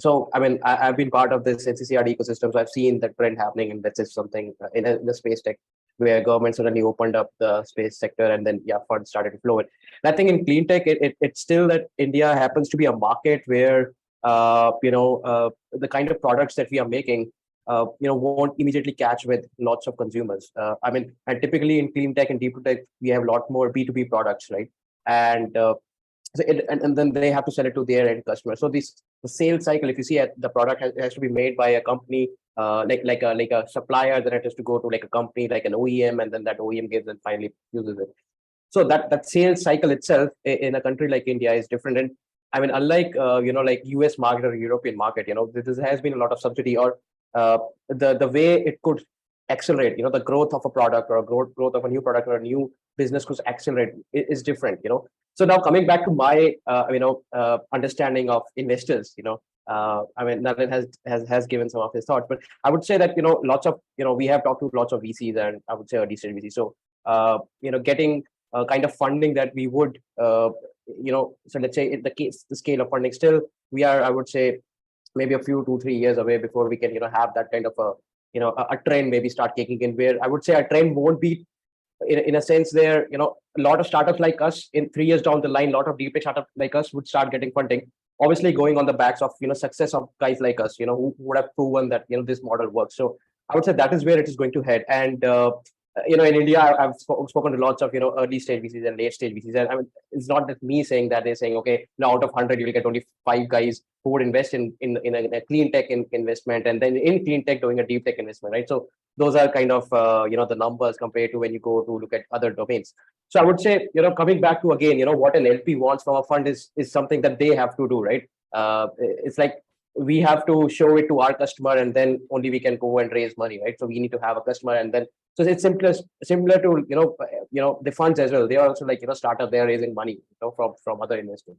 So, I mean, I've been part of this NCCRD ecosystem, so I've seen the trend happening, and that's just something in the space tech where government suddenly opened up the space sector, and then funds started to flow in. And I think in clean tech, it's still that India happens to be a market where the kind of products that we are making, won't immediately catch with lots of consumers. And typically in clean tech and deep tech, we have a lot more B2B products, right? And and then they have to sell it to their end customer. So the sales cycle, if you see the product has to be made by a company, like a supplier, then it has to go to like a company, like an OEM, and then that OEM gives and finally uses it. So that sales cycle itself in a country like India is different. And I mean, unlike like US market or European market, there has been a lot of subsidy, or the way it could accelerate, the growth of a product or a growth of a new product or a new business could accelerate is different, So now coming back to my understanding of investors, Nalin has given some of his thoughts, but I would say that lots of we have talked to lots of VCs, and I would say early stage VCs. So getting kind of funding that we would so let's say in the scale of funding, still we are, I would say, maybe a few 2-3 years away before we can have that kind of a trend maybe start kicking in, where I would say a trend won't be in a sense there, a lot of startups like us in 3 years down the line, a lot of deep tech startups like us would start getting funding, obviously going on the backs of success of guys like us, who would have proven that this model works. So I would say that is where it is going to head. And in India, I've spoken to lots of early stage VCs and late stage VCs, and I mean, it's not that me saying that. They're saying, okay, now out of 100 you will get only 5 guys who would invest in a clean tech investment, and then in clean tech doing a deep tech investment, right? So those are kind of the numbers compared to when you go to look at other domains. So I would say, coming back to again, what an LP wants from a fund is something that they have to do, right? It's like we have to show it to our customer, and then only we can go and raise money, right? So we need to have a customer, and then so it's similar to the funds as well. They are also like startup. They are raising money from other investors.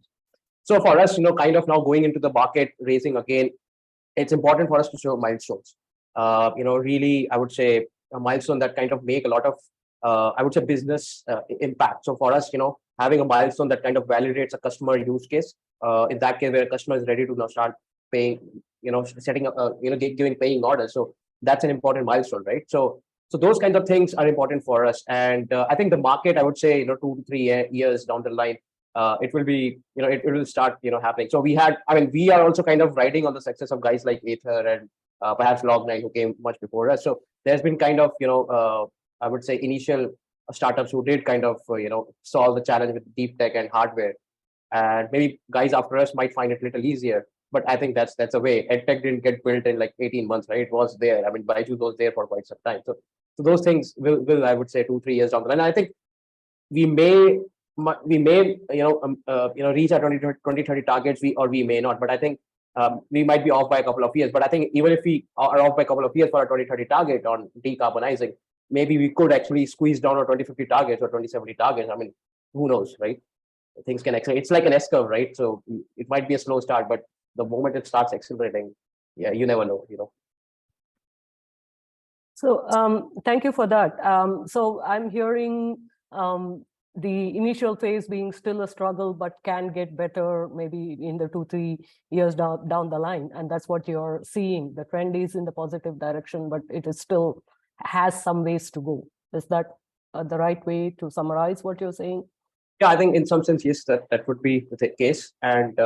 So for us, kind of now going into the market raising again, it's important for us to show milestones. Really, I would say a milestone that kind of make a lot of I would say business impact. So for us, having a milestone that kind of validates a customer use case, in that case where a customer is ready to now start paying, setting up, giving paying orders. So that's an important milestone, right? So those kinds of things are important for us. And I think the market, I would say, 2 to 3 years down the line, it will be, it will start, happening. So we are also kind of riding on the success of guys like Ather and perhaps Log9 who came much before us. So there's been kind of, I would say initial startups who did kind of, solve the challenge with deep tech and hardware. And maybe guys after us might find it a little easier. But I think that's a way. EdTech didn't get built in like 18 months, right? It was there. I mean, Byju's was there for quite some time. So those things will I would say 2-3 years down the line. I think we may reach our 2030 targets, we may not. But I think we might be off by a couple of years. But I think even if we are off by a couple of years for our 2030 target on decarbonizing, maybe we could actually squeeze down our 2050 targets or 2070 targets. I mean, who knows, right? Things can accelerate. It's like an S curve, right? So it might be a slow start, but the moment it starts accelerating, you never know, So thank you for that. So I'm hearing the initial phase being still a struggle, but can get better maybe in the 2-3 years down the line. And that's what you're seeing. The trend is in the positive direction, but it is still has some ways to go. Is that the right way to summarize what you're saying? Yeah, I think in some sense, yes, that would be the case. And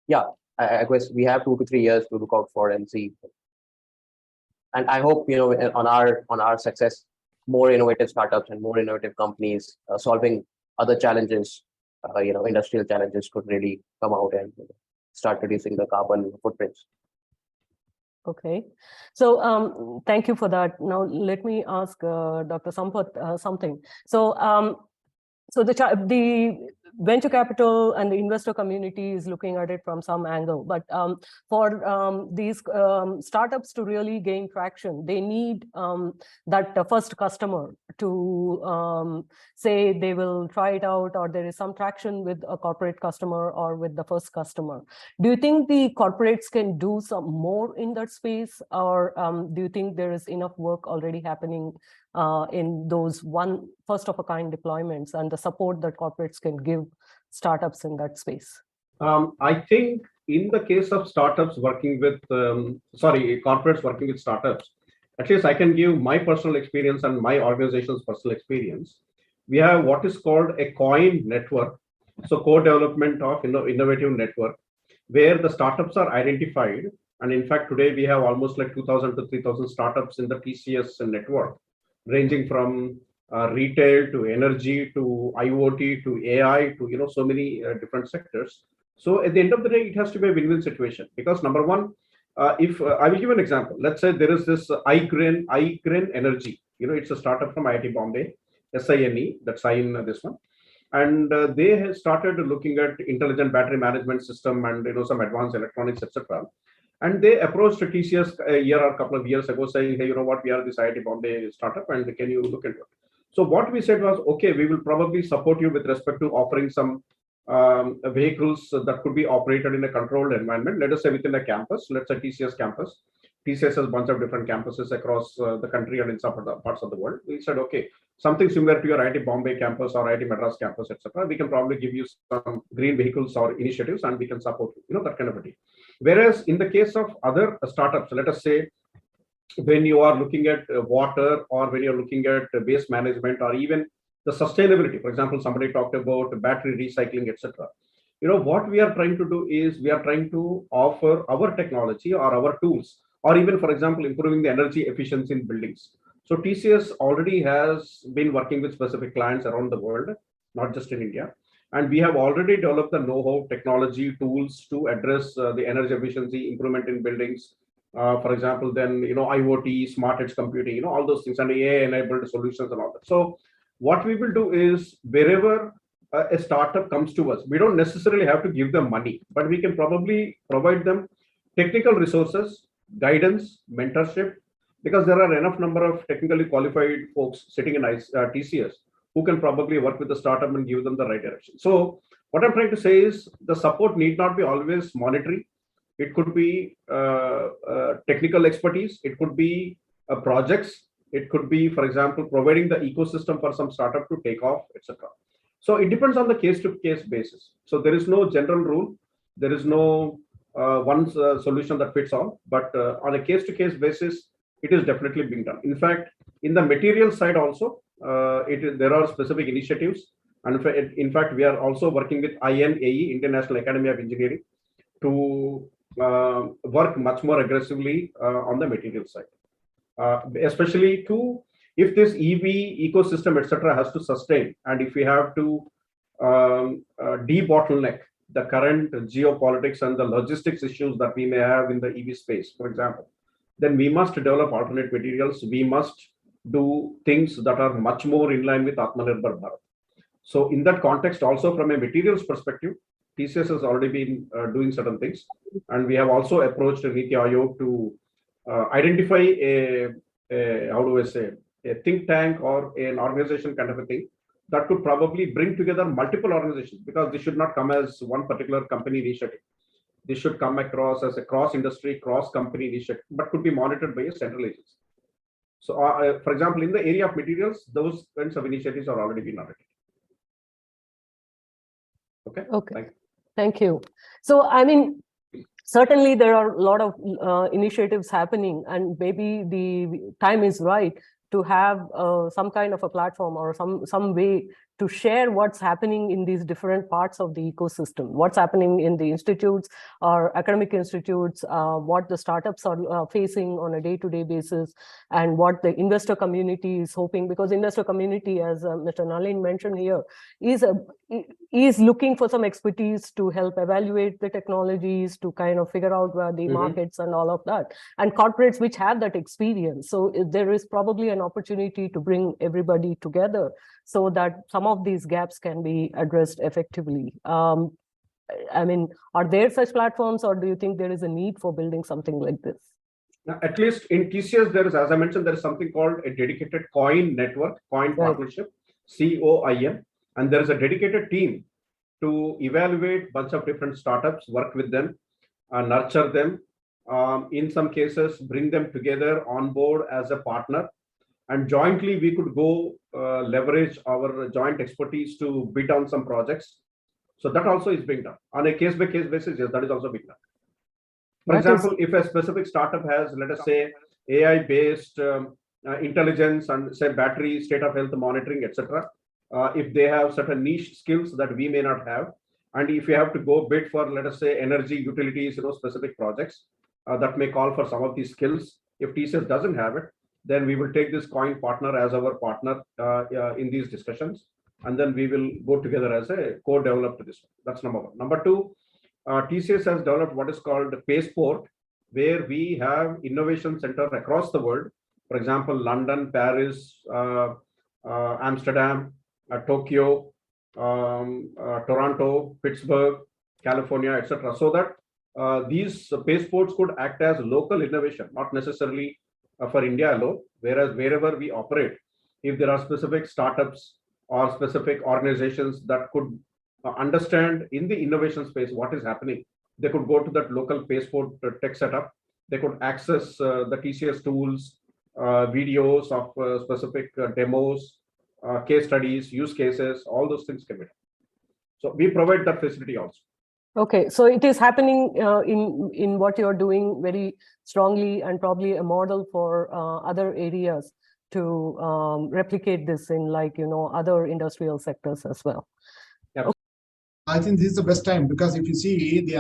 yeah, I guess we have 2 to 3 years to look out for and see. And I hope, on our success, more innovative startups and more innovative companies solving other challenges, industrial challenges could really come out and start reducing the carbon footprints. Okay, so thank you for that. Now let me ask Dr. Sampath something. So the venture capital and the investor community is looking at it from some angle, but for these startups to really gain traction, they need that first customer to say they will try it out, or there is some traction with a corporate customer or with the first customer. Do you think the corporates can do some more in that space, or do you think there is enough work already happening in those first of a kind deployments and the support that corporates can give startups in that space? I think in the case of startups working with, corporates working with startups, at least I can give my personal experience and my organization's personal experience. We have what is called a COIN network, so co-development of innovative network, where the startups are identified. And in fact, today we have almost like 2,000 to 3,000 startups in the TCS network, ranging from retail to energy to IoT to AI to so many different sectors. So at the end of the day, it has to be a win-win situation, because number one, if I will give an example, let's say there is this iGreen Energy. It's a startup from IIT Bombay, SINE. That's sign this one, and they have started looking at intelligent battery management system and some advanced electronics, etc. And they approached TCS a year or a couple of years ago saying, hey, you know what, we are this IIT Bombay startup and can you look into it? So what we said was, okay, we will probably support you with respect to offering some vehicles that could be operated in a controlled environment, let us say within a campus, let's say TCS campus. TCS has a bunch of different campuses across the country and in some other parts of the world. We said, okay, something similar to your IIT Bombay campus or IIT Madras campus, etc. We can probably give you some green vehicles or initiatives and we can support that kind of a thing. Whereas in the case of other startups, let us say when you are looking at water or when you're looking at waste management or even the sustainability, for example, somebody talked about battery recycling, etc. What we are trying to do is we are trying to offer our technology or our tools, or even, for example, improving the energy efficiency in buildings. So TCS already has been working with specific clients around the world, not just in India. And we have already developed the know-how, technology, tools to address the energy efficiency improvement in buildings. For example, then, IoT, smart edge computing, all those things, and AI-enabled solutions and all that. So what we will do is wherever a startup comes to us, we don't necessarily have to give them money, but we can probably provide them technical resources, guidance, mentorship, because there are enough number of technically qualified folks sitting in TCS who can probably work with the startup and give them the right direction. So what I'm trying to say is the support need not be always monetary. It could be technical expertise. It could be projects. It could be, for example, providing the ecosystem for some startup to take off, etc. So it depends on the case-to-case basis. So there is no general rule. There is no one solution that fits all. But on a case-to-case basis, it is definitely being done. In fact, in the material side also, there are specific initiatives. And in fact, we are also working with INAE, International Academy of Engineering, to work much more aggressively on the material side. Especially if this EV ecosystem, etc., has to sustain, and if we have to de-bottleneck the current geopolitics and the logistics issues that we may have in the EV space, for example, then we must develop alternate materials. We must do things that are much more in line with Atmanirbhar Bharat. So in that context, also from a materials perspective, TCS has already been doing certain things, and we have also approached Niti Aayog to identify a think tank or an organization kind of a thing that could probably bring together multiple organizations, because this should not come as one particular company initiative. This should come across as a cross-industry, cross-company initiative, but could be monitored by a central agency. So, for example, in the area of materials, those kinds of initiatives are already being undertaken. Okay. Okay. Thank you. So, I mean, certainly there are a lot of initiatives happening, and maybe the time is right to have some kind of a platform or some way to share what's happening in these different parts of the ecosystem, what's happening in the institutes or academic institutes, what the startups are facing on a day-to-day basis, and what the investor community is hoping, because investor community, as Mr. Nalin mentioned here, is looking for some expertise to help evaluate the technologies, to kind of figure out where the markets and all of that, and corporates which have that experience. So there is probably an opportunity to bring everybody together so that some of these gaps can be addressed effectively. I mean, are there such platforms, or do you think there is a need for building something like this? Now, at least in TCS, there is, as I mentioned, there is something called a dedicated COIN network, COIN partnership, COIN, and there is a dedicated team to evaluate bunch of different startups, work with them, nurture them. In some cases, bring them together on board as a partner, and jointly we could go leverage our joint expertise to bid on some projects. So that also is being done on a case-by-case basis. Yes, that is also being done. For example, if a specific startup has, let us say, AI-based intelligence and say battery state of health monitoring, etc. If they have certain niche skills that we may not have, and if you have to go bid for, let us say, energy utilities, specific projects that may call for some of these skills. If TCS doesn't have it, then we will take this COIN partner as our partner in these discussions, and then we will go together as a co-develop to this. That's number one. Number two, TCS has developed what is called Paceport, where we have innovation center across the world. For example, London, Paris, Amsterdam, Tokyo, Toronto, Pittsburgh, California, etc. So that these Paceports could act as local innovation, not necessarily for India alone, whereas wherever we operate, if there are specific startups or specific organizations that could understand in the innovation space what is happening, they could go to that local Paceport tech setup. They could access the TCS tools, videos of specific demos, case studies, use cases, all those things can be done. So we provide that facility also. Okay, so it is happening in what you're doing very strongly, and probably a model for other areas to replicate this in, like, other industrial sectors as well. Yep. Okay. I think this is the best time, because if you see we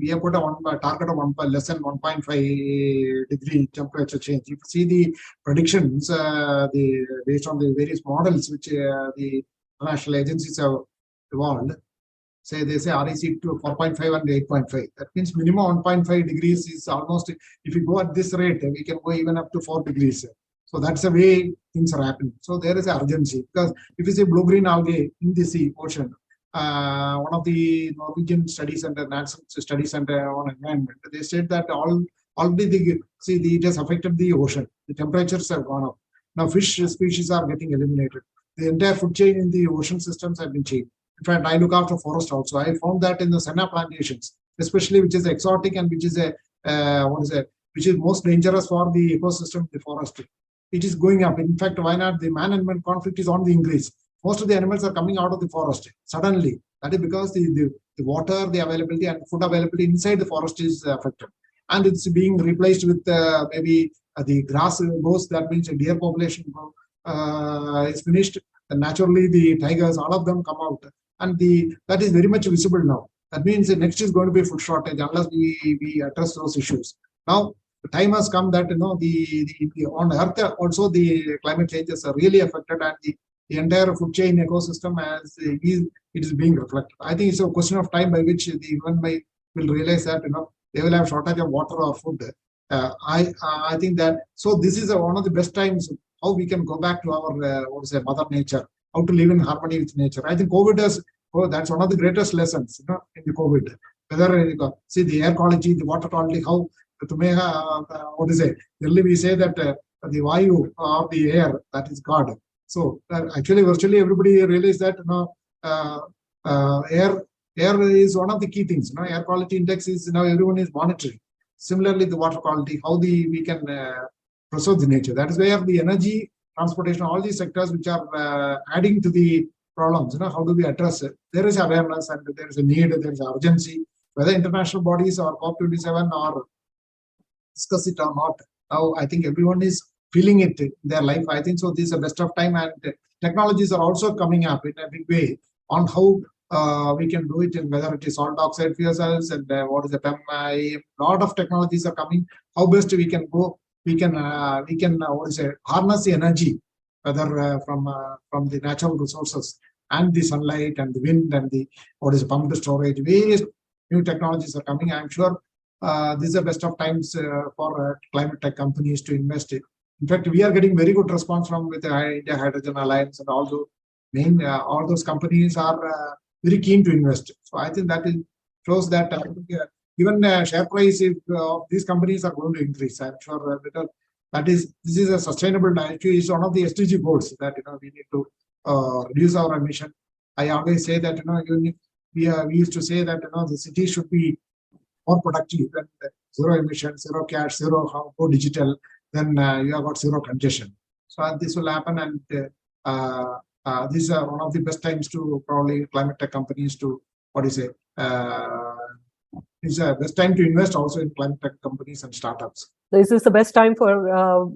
have put a target of less than 1.5 degree temperature change. If you see the predictions, based on the various models which the international agencies have evolved, they say REC to 4.5 and 8.5. That means minimum 1.5 degrees is almost, if you go at this rate, we can go even up to 4 degrees. So that's the way things are happening. So there is an urgency, because if you see blue-green algae in the sea, ocean, one of the Norwegian study center, National Study Center on Environment, they said that already it has affected the ocean. The temperatures have gone up. Now fish species are getting eliminated. The entire food chain in the ocean systems have been changed. In fact, I look after forest also. I found that in the senna plantations, especially which is exotic and which is which is most dangerous for the ecosystem, the forest, it is going up. In fact, why not? The man-animal conflict is on the increase. Most of the animals are coming out of the forest suddenly. That is because the water, the availability and food availability inside the forest is affected. And it's being replaced with maybe the grass goes. That means a deer population is finished. And naturally, the tigers, all of them come out. And that is very much visible now. That means the next is going to be food shortage unless we address those issues. Now, the time has come that on Earth also the climate changes are really affected, and the entire food chain ecosystem it is being reflected. I think it's a question of time by which the human will realize that they will have shortage of water or food. I think that this is one of the best times how we can go back to our mother nature, how to live in harmony with nature. I think COVID that's one of the greatest lessons in the COVID. Whether see the air quality, the water quality, how really we say that the Vayu of the air, that is God. So actually, virtually everybody realized that air is one of the key things. Air quality index is now everyone is monitoring. Similarly, the water quality, how we can preserve the nature. That is where the energy, transportation, all these sectors which are adding to the problems, how do we address it? There is awareness and there is a need, there is urgency, whether international bodies or COP27 or discuss it or not. Now, I think everyone is feeling it in their life. I think so. This is the best of time, and technologies are also coming up in a big way on how we can do it, in whether it is salt oxide fuel cells and what is the PEM. A lot of technologies are coming. How best we can go? We can harness the energy, whether from the natural resources and the sunlight and the wind and the pumped storage. Various new technologies are coming. I'm sure this is the best of times for climate tech companies to invest in. In fact, we are getting very good response from with the India Hydrogen Alliance, and also all those companies are very keen to invest. So I think that shows that even share price of these companies are going to increase. I'm sure because this is a sustainable issue. Is one of the SDG goals that we need to reduce our emission. I always say that we used to say that the city should be more productive, and zero emissions, zero cash, zero go digital. Then you have got zero congestion. So this will happen, and these are one of the best times to probably climate tech companies to it's a best time to invest also in climate tech companies and startups. This is the best time for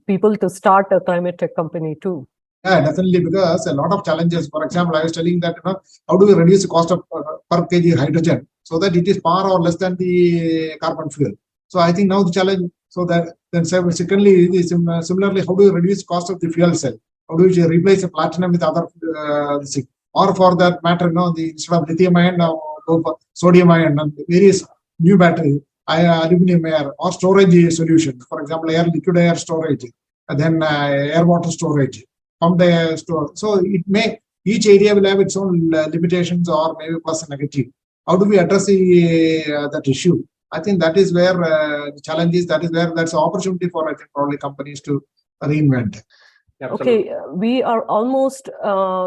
people to start a climate tech company too. Yeah, definitely, because a lot of challenges. For example, I was telling that how do we reduce the cost of per kg hydrogen so that it is par or less than the carbon fuel. So I think now the challenge. So that then secondly, similarly, how do you reduce cost of the fuel cell? How do you replace the platinum with other or for that matter, instead of lithium ion, now go for sodium ion and various new battery, aluminum air or storage solutions. For example, liquid air storage, and then air water storage, pumped air store. So each area will have its own limitations or maybe plus and negative. How do we address that issue? I think that is where the challenge is. That's the opportunity for, I think, probably companies to reinvent. Absolutely. Okay, we are almost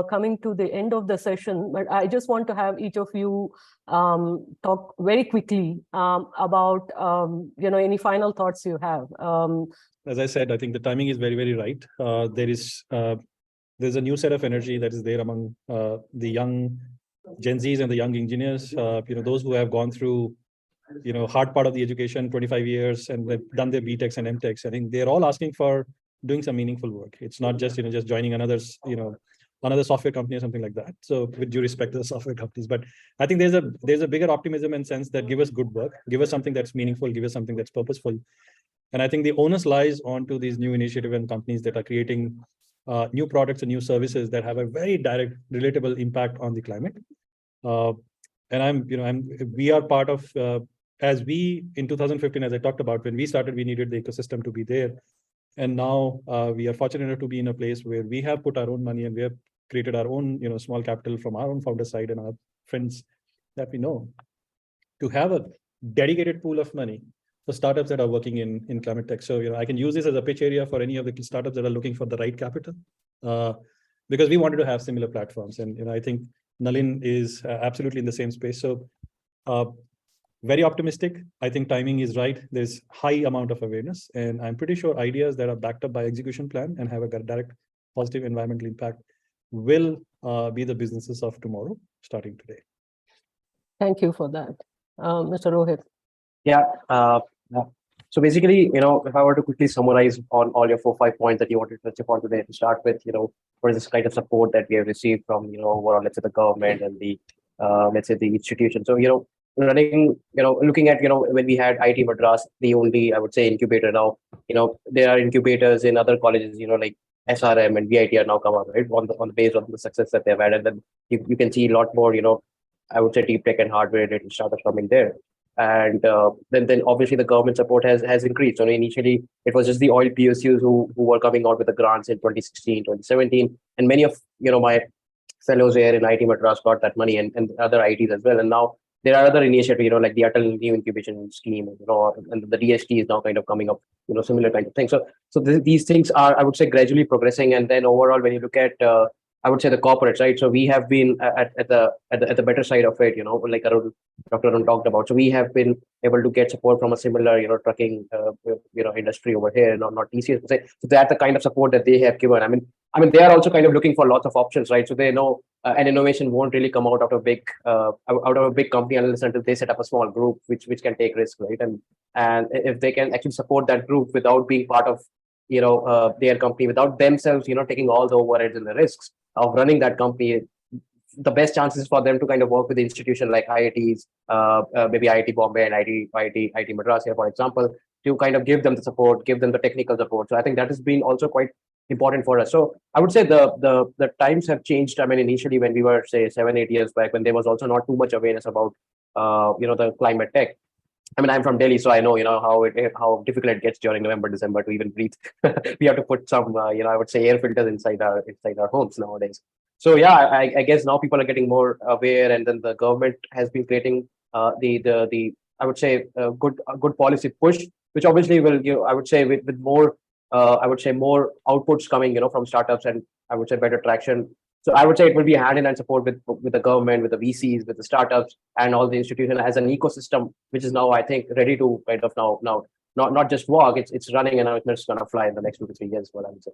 coming to the end of the session, but I just want to have each of you talk very quickly about any final thoughts you have. As I said, I think the timing is very, very right. There's a new set of energy that is there among the young Gen Zs and the young engineers. Those who have gone through hard part of the education, 25 years, and they've done their BTechs and MTechs. I think they're all asking for doing some meaningful work. It's not just just joining another software company or something like that. So with due respect to the software companies, but I think there's a bigger optimism and sense that give us good work, give us something that's meaningful, give us something that's purposeful. And I think the onus lies onto these new initiative and companies that are creating new products and new services that have a very direct, relatable impact on the climate. And we are part of, as we in 2015, as I talked about, when we started, we needed the ecosystem to be there. And now we are fortunate enough to be in a place where we have put our own money and we have created our own, small capital from our own founder side and our friends that we know to have a dedicated pool of money for startups that are working in climate tech. So, I can use this as a pitch area for any of the startups that are looking for the right capital, because we wanted to have similar platforms. And, I think Nalin is absolutely in the same space. So, very optimistic. I think timing is right. There's high amount of awareness, and I'm pretty sure ideas that are backed up by execution plan and have a direct positive environmental impact will be the businesses of tomorrow, starting today. Thank you for that. Mr. Rohit. Yeah. So basically, if I were to quickly summarize on all your 4-5 points that you wanted to touch upon today, to start with, what is this kind of support that we have received from, overall, let's say the government and the, let's say the institution. So, looking at, when we had IT Madras, the only, I would say, incubator now, there are incubators in other colleges, like SRM and VIT are now come up, right, on the base of the success that they've had. And then you can see a lot more, I would say deep tech and hardware related startups coming there. And then obviously the government support has increased. So initially it was just the oil PSUs who were coming out with the grants in 2016, 2017. And many of, my fellows here in IT Madras got that money and other ITs as well. And now there are other initiatives, like the Atal New Incubation Scheme, and the DST is now kind of coming up, similar kind of thing. So these things are, I would say, gradually progressing. And then overall, when you look at I would say the corporates, right? So we have been at the better side of it, like Dr. Arun talked about. So we have been able to get support from a similar, trucking, industry over here, not TCS. So that's the kind of support that they have given. I mean, they are also kind of looking for lots of options, right? So they know an innovation won't really come out of a big company unless until they set up a small group which can take risks, right? And if they can actually support that group without being part of their company, without themselves taking all the overheads and the risks of running that company, the best chances for them to kind of work with the institution like IITs, maybe IIT Bombay and IIT Madras here, for example, to kind of give them the support, give them the technical support. So I think that has been also quite important for us. So I would say the times have changed. I mean, initially when we were, say, 7-8 years back, when there was also not too much awareness about the climate tech. I mean, I'm from Delhi, so I know how difficult it gets during November, December to even breathe. We have to put some I would say air filters inside our homes nowadays. So yeah, I guess now people are getting more aware, and then the government has been creating the I would say a good policy push, which obviously will I would say with more I would say more outputs coming from startups, and I would say better traction. So I would say it will be hand in hand support with the government, with the VCs, with the startups, and all the institutions as an ecosystem, which is now, I think, ready to kind of now not just walk, it's running, and now it's just gonna fly in the next 2 to 3 years. What I would say.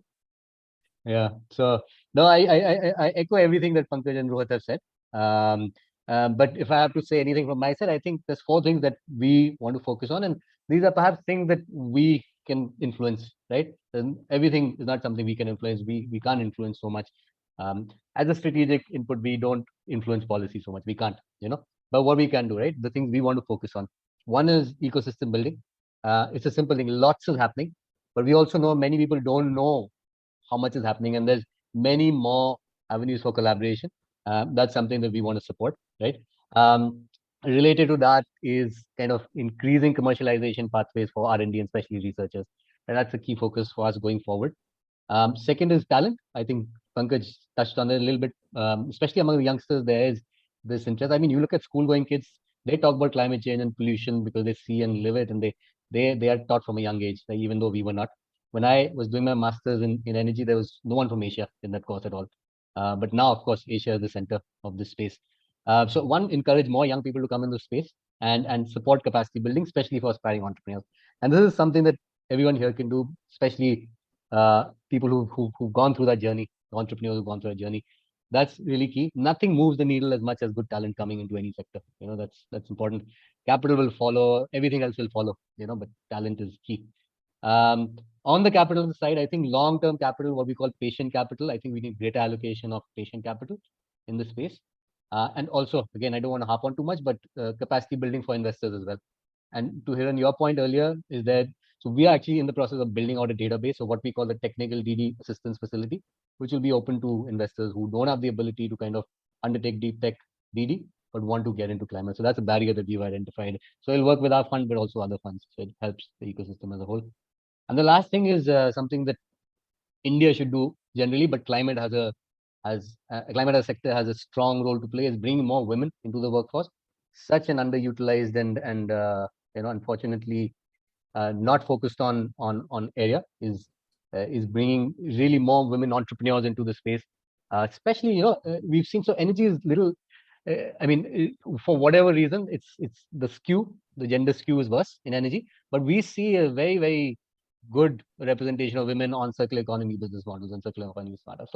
Yeah. So no, I echo everything that Pankaj and Rohit have said. But if I have to say anything from my side, I think there's 4 things that we want to focus on, and these are perhaps things that we can influence, right? And everything is not something we can influence. We can't influence so much. As a strategic input, we don't influence policy so much. We can't, But what we can do, right? The things we want to focus on. One is ecosystem building. It's a simple thing. Lots is happening, but we also know many people don't know how much is happening, and there's many more avenues for collaboration. That's something that we want to support, right? Related to that is kind of increasing commercialization pathways for R&D and especially researchers, and that's a key focus for us going forward. Second is talent. I think Pankaj touched on it a little bit, especially among the youngsters. There is this interest. I mean, you look at school-going kids; they talk about climate change and pollution because they see and live it, and they are taught from a young age, like, even though we were not. When I was doing my master's in energy, there was no one from Asia in that course at all. But now, of course, Asia is the center of this space. So one, encourage more young people to come in the space and support capacity building, especially for aspiring entrepreneurs. And this is something that everyone here can do, especially people who've gone through that journey, entrepreneurs who've gone through that journey. That's really key. Nothing moves the needle as much as good talent coming into any sector. That's important. Capital will follow, everything else will follow, but talent is key. On the capital side, I think long-term capital, what we call patient capital, I think we need greater allocation of patient capital in this space. And also, again, I don't want to harp on too much, but capacity building for investors as well. And to Hiran, your point earlier is that, so we are actually in the process of building out a database of what we call the technical DD assistance facility, which will be open to investors who don't have the ability to kind of undertake deep tech DD, but want to get into climate. So that's a barrier that we've identified. So it'll work with our fund, but also other funds. So it helps the ecosystem as a whole. And the last thing is something that India should do generally, but climate sector has a strong role to play, is bringing more women into the workforce. Such an underutilized and unfortunately not focused on area is bringing really more women entrepreneurs into the space. Especially, we've seen, so energy is little. I mean, for whatever reason, it's the gender skew is worse in energy, but we see a very, very good representation of women on circular economy business models and circular economy startups.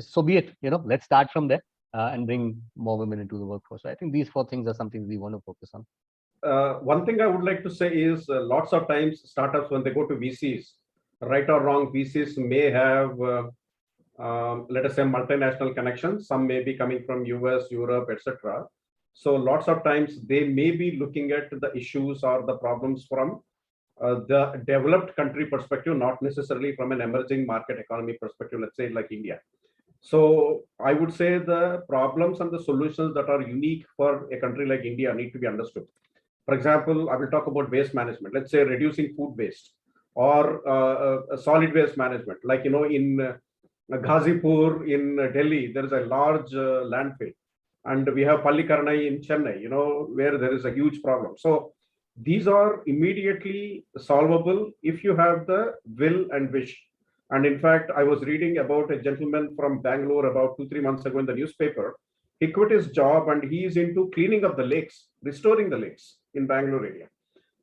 So be it, let's start from there and bring more women into the workforce. So I think these 4 things are something we want to focus on. One thing I would like to say is lots of times startups, when they go to VCs, right or wrong, VCs may have, let us say, multinational connections. Some may be coming from US, Europe, etc. So lots of times they may be looking at the issues or the problems from the developed country perspective, not necessarily from an emerging market economy perspective, let's say like India. So I would say the problems and the solutions that are unique for a country like India need to be understood. For example, I will talk about waste management. Let's say reducing food waste or solid waste management. Like, in Ghazipur in Delhi, there is a large landfill. And we have Pallikaranai in Chennai, where there is a huge problem. So these are immediately solvable if you have the will and wish. And in fact, I was reading about a gentleman from Bangalore about 2-3 months ago in the newspaper. He quit his job and he is into cleaning up the lakes, restoring the lakes in Bangalore area.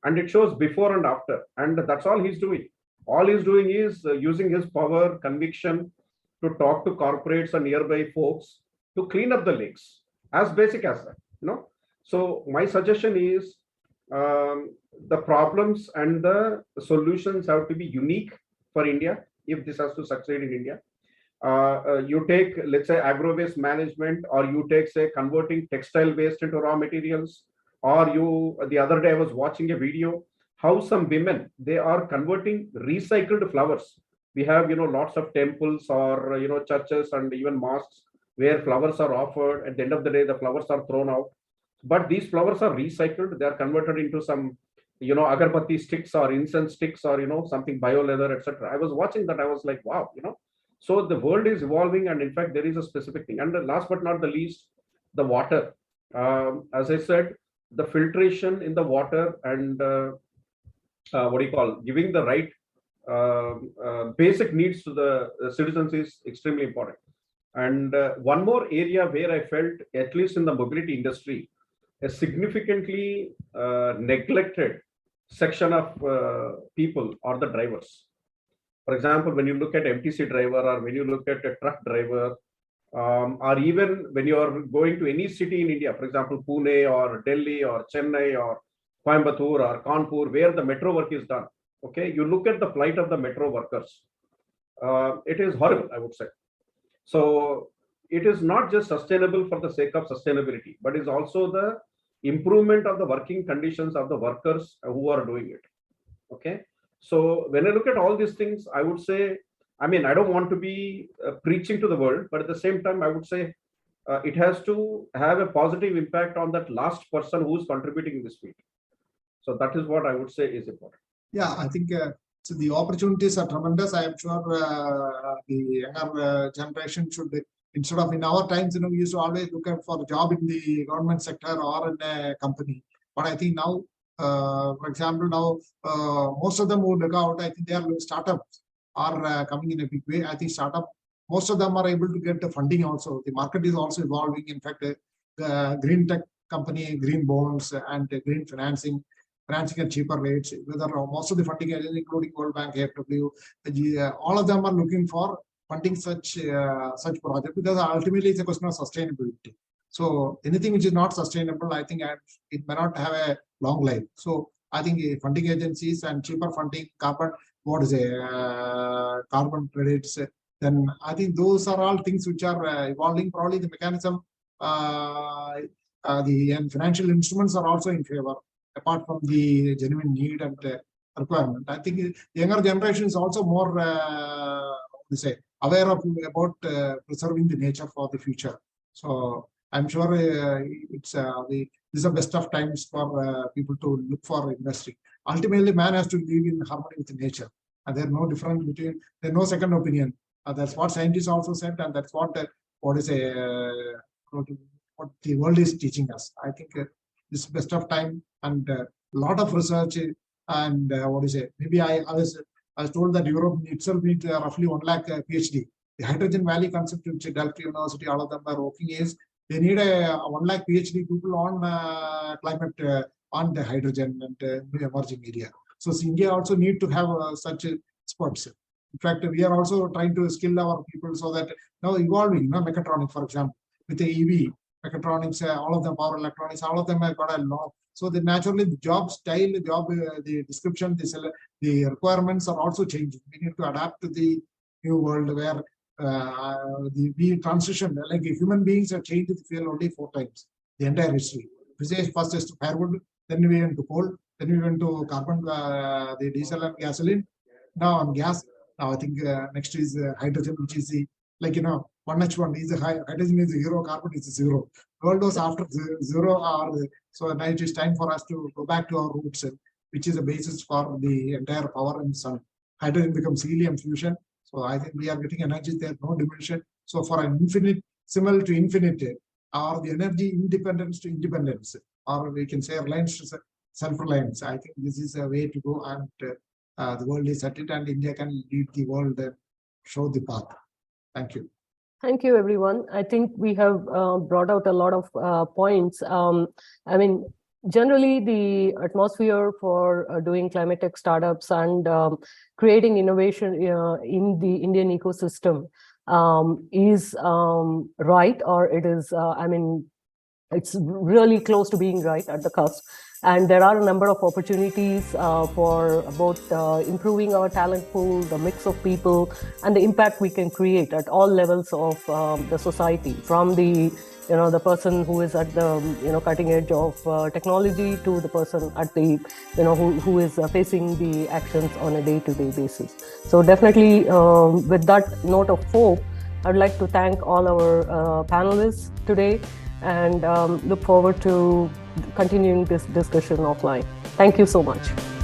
And it shows before and after. And that's all he's doing. All he's doing is using his power, conviction to talk to corporates and nearby folks to clean up the lakes. As basic as that, you know. So my suggestion is the problems and the solutions have to be unique for India if this has to succeed in India. You take, let's say, agro-waste management, or you take, say, converting textile waste into raw materials, or you, the other day I was watching a video, how some women, they are converting recycled flowers. We have, you know, lots of temples or, you know, churches and even mosques where flowers are offered. At the end of the day, the flowers are thrown out. But these flowers are recycled. They are converted into some, you know, agarbatti sticks or incense sticks or, you know, something bio leather, etc. I was watching that. I was like, wow, you know. So the world is evolving, and in fact, there is a specific thing. And the last but not the least, the water. As I said, the filtration in the water and what do you call, giving the right basic needs to the citizens is extremely important. And one more area where I felt, at least in the mobility industry, a significantly neglected section of people are the drivers. For example, when you look at MTC driver, or when you look at a truck driver, or even when you are going to any city in India, for example, Pune or Delhi or Chennai or Coimbatore or Kanpur, where the metro work is done, okay, you look at the plight of the metro workers. It is horrible, I would say. So it is not just sustainable for the sake of sustainability, but is also the improvement of the working conditions of the workers who are doing it. Okay. So when I look at all these things, I would say, I mean, I don't want to be preaching to the world, but at the same time, I would say it has to have a positive impact on that last person who is contributing in this field. So that is what I would say is important. Yeah, I think so the opportunities are tremendous. I am sure the younger generation should, instead of in our times, you know, we used to always look out for a job in the government sector or in a company. But I think now, for example, now most of them who look out, I think they are startups are coming in a big way. I think startup, most of them are able to get the funding also. The market is also evolving. In fact, the green tech company, green bonds and green financing at cheaper rates, whether most of the funding agencies, including World Bank, AFW, all of them are looking for funding such projects, because ultimately it's a question of sustainability. So anything which is not sustainable, I think it may not have a long life. So I think funding agencies and cheaper funding, carbon credits, then I think those are all things which are evolving. Probably the mechanism, and financial instruments are also in favor, apart from the genuine need and requirement. I think the younger generation is also more aware of about preserving the nature for the future. So I'm sure it's this is the best of times for people to look for industry. Ultimately, man has to live in harmony with nature, and there's no difference between, there's no second opinion. That's what scientists also said, and that's what what the world is teaching us. I think this best of time, and a lot of research, and maybe I was told that Europe itself needs roughly 1 lakh PhD. The Hydrogen Valley concept, which Delft University, all of them are working, is they need a 1 lakh PhD people on climate, on the hydrogen and new emerging area. So India also need to have such experts. In fact, we are also trying to skill our people so that now evolving, mechatronics, for example, with the EV, mechatronics, all of them, power electronics, all of them have got a lot. So the naturally the job style, the description, the requirements are also changing. We need to adapt to the new world where we transition, like human beings have changed the field only 4 times, the entire history. We say first is firewood, then we went to coal, then we went to carbon, the diesel and gasoline. Now on gas. Now I think next is hydrogen, which is the, like, 1H1 is hydrogen is 0, carbon is 0. World was after 0, so now it is time for us to go back to our roots, which is the basis for the entire power and sun. Hydrogen becomes helium fusion. So I think we are getting energy there, no dimension. So for an infinite, similar to infinity, or the energy independence to independence, or we can say reliance to self-reliance. I think this is a way to go, and the world is at it, and India can lead the world show the path. Thank you. Thank you, everyone. I think we have brought out a lot of points. I mean, generally, the atmosphere for doing climate tech startups and creating innovation in the Indian ecosystem is right, or it is, I mean, it's really close to being right at the cusp. And there are a number of opportunities for both improving our talent pool, the mix of people, and the impact we can create at all levels of the society, from the the person who is at the cutting edge of technology to the person at the who is facing the actions on a day-to-day basis. So definitely, with that note of hope, I'd like to thank all our panelists today, and look forward to continuing this discussion offline. Thank you so much.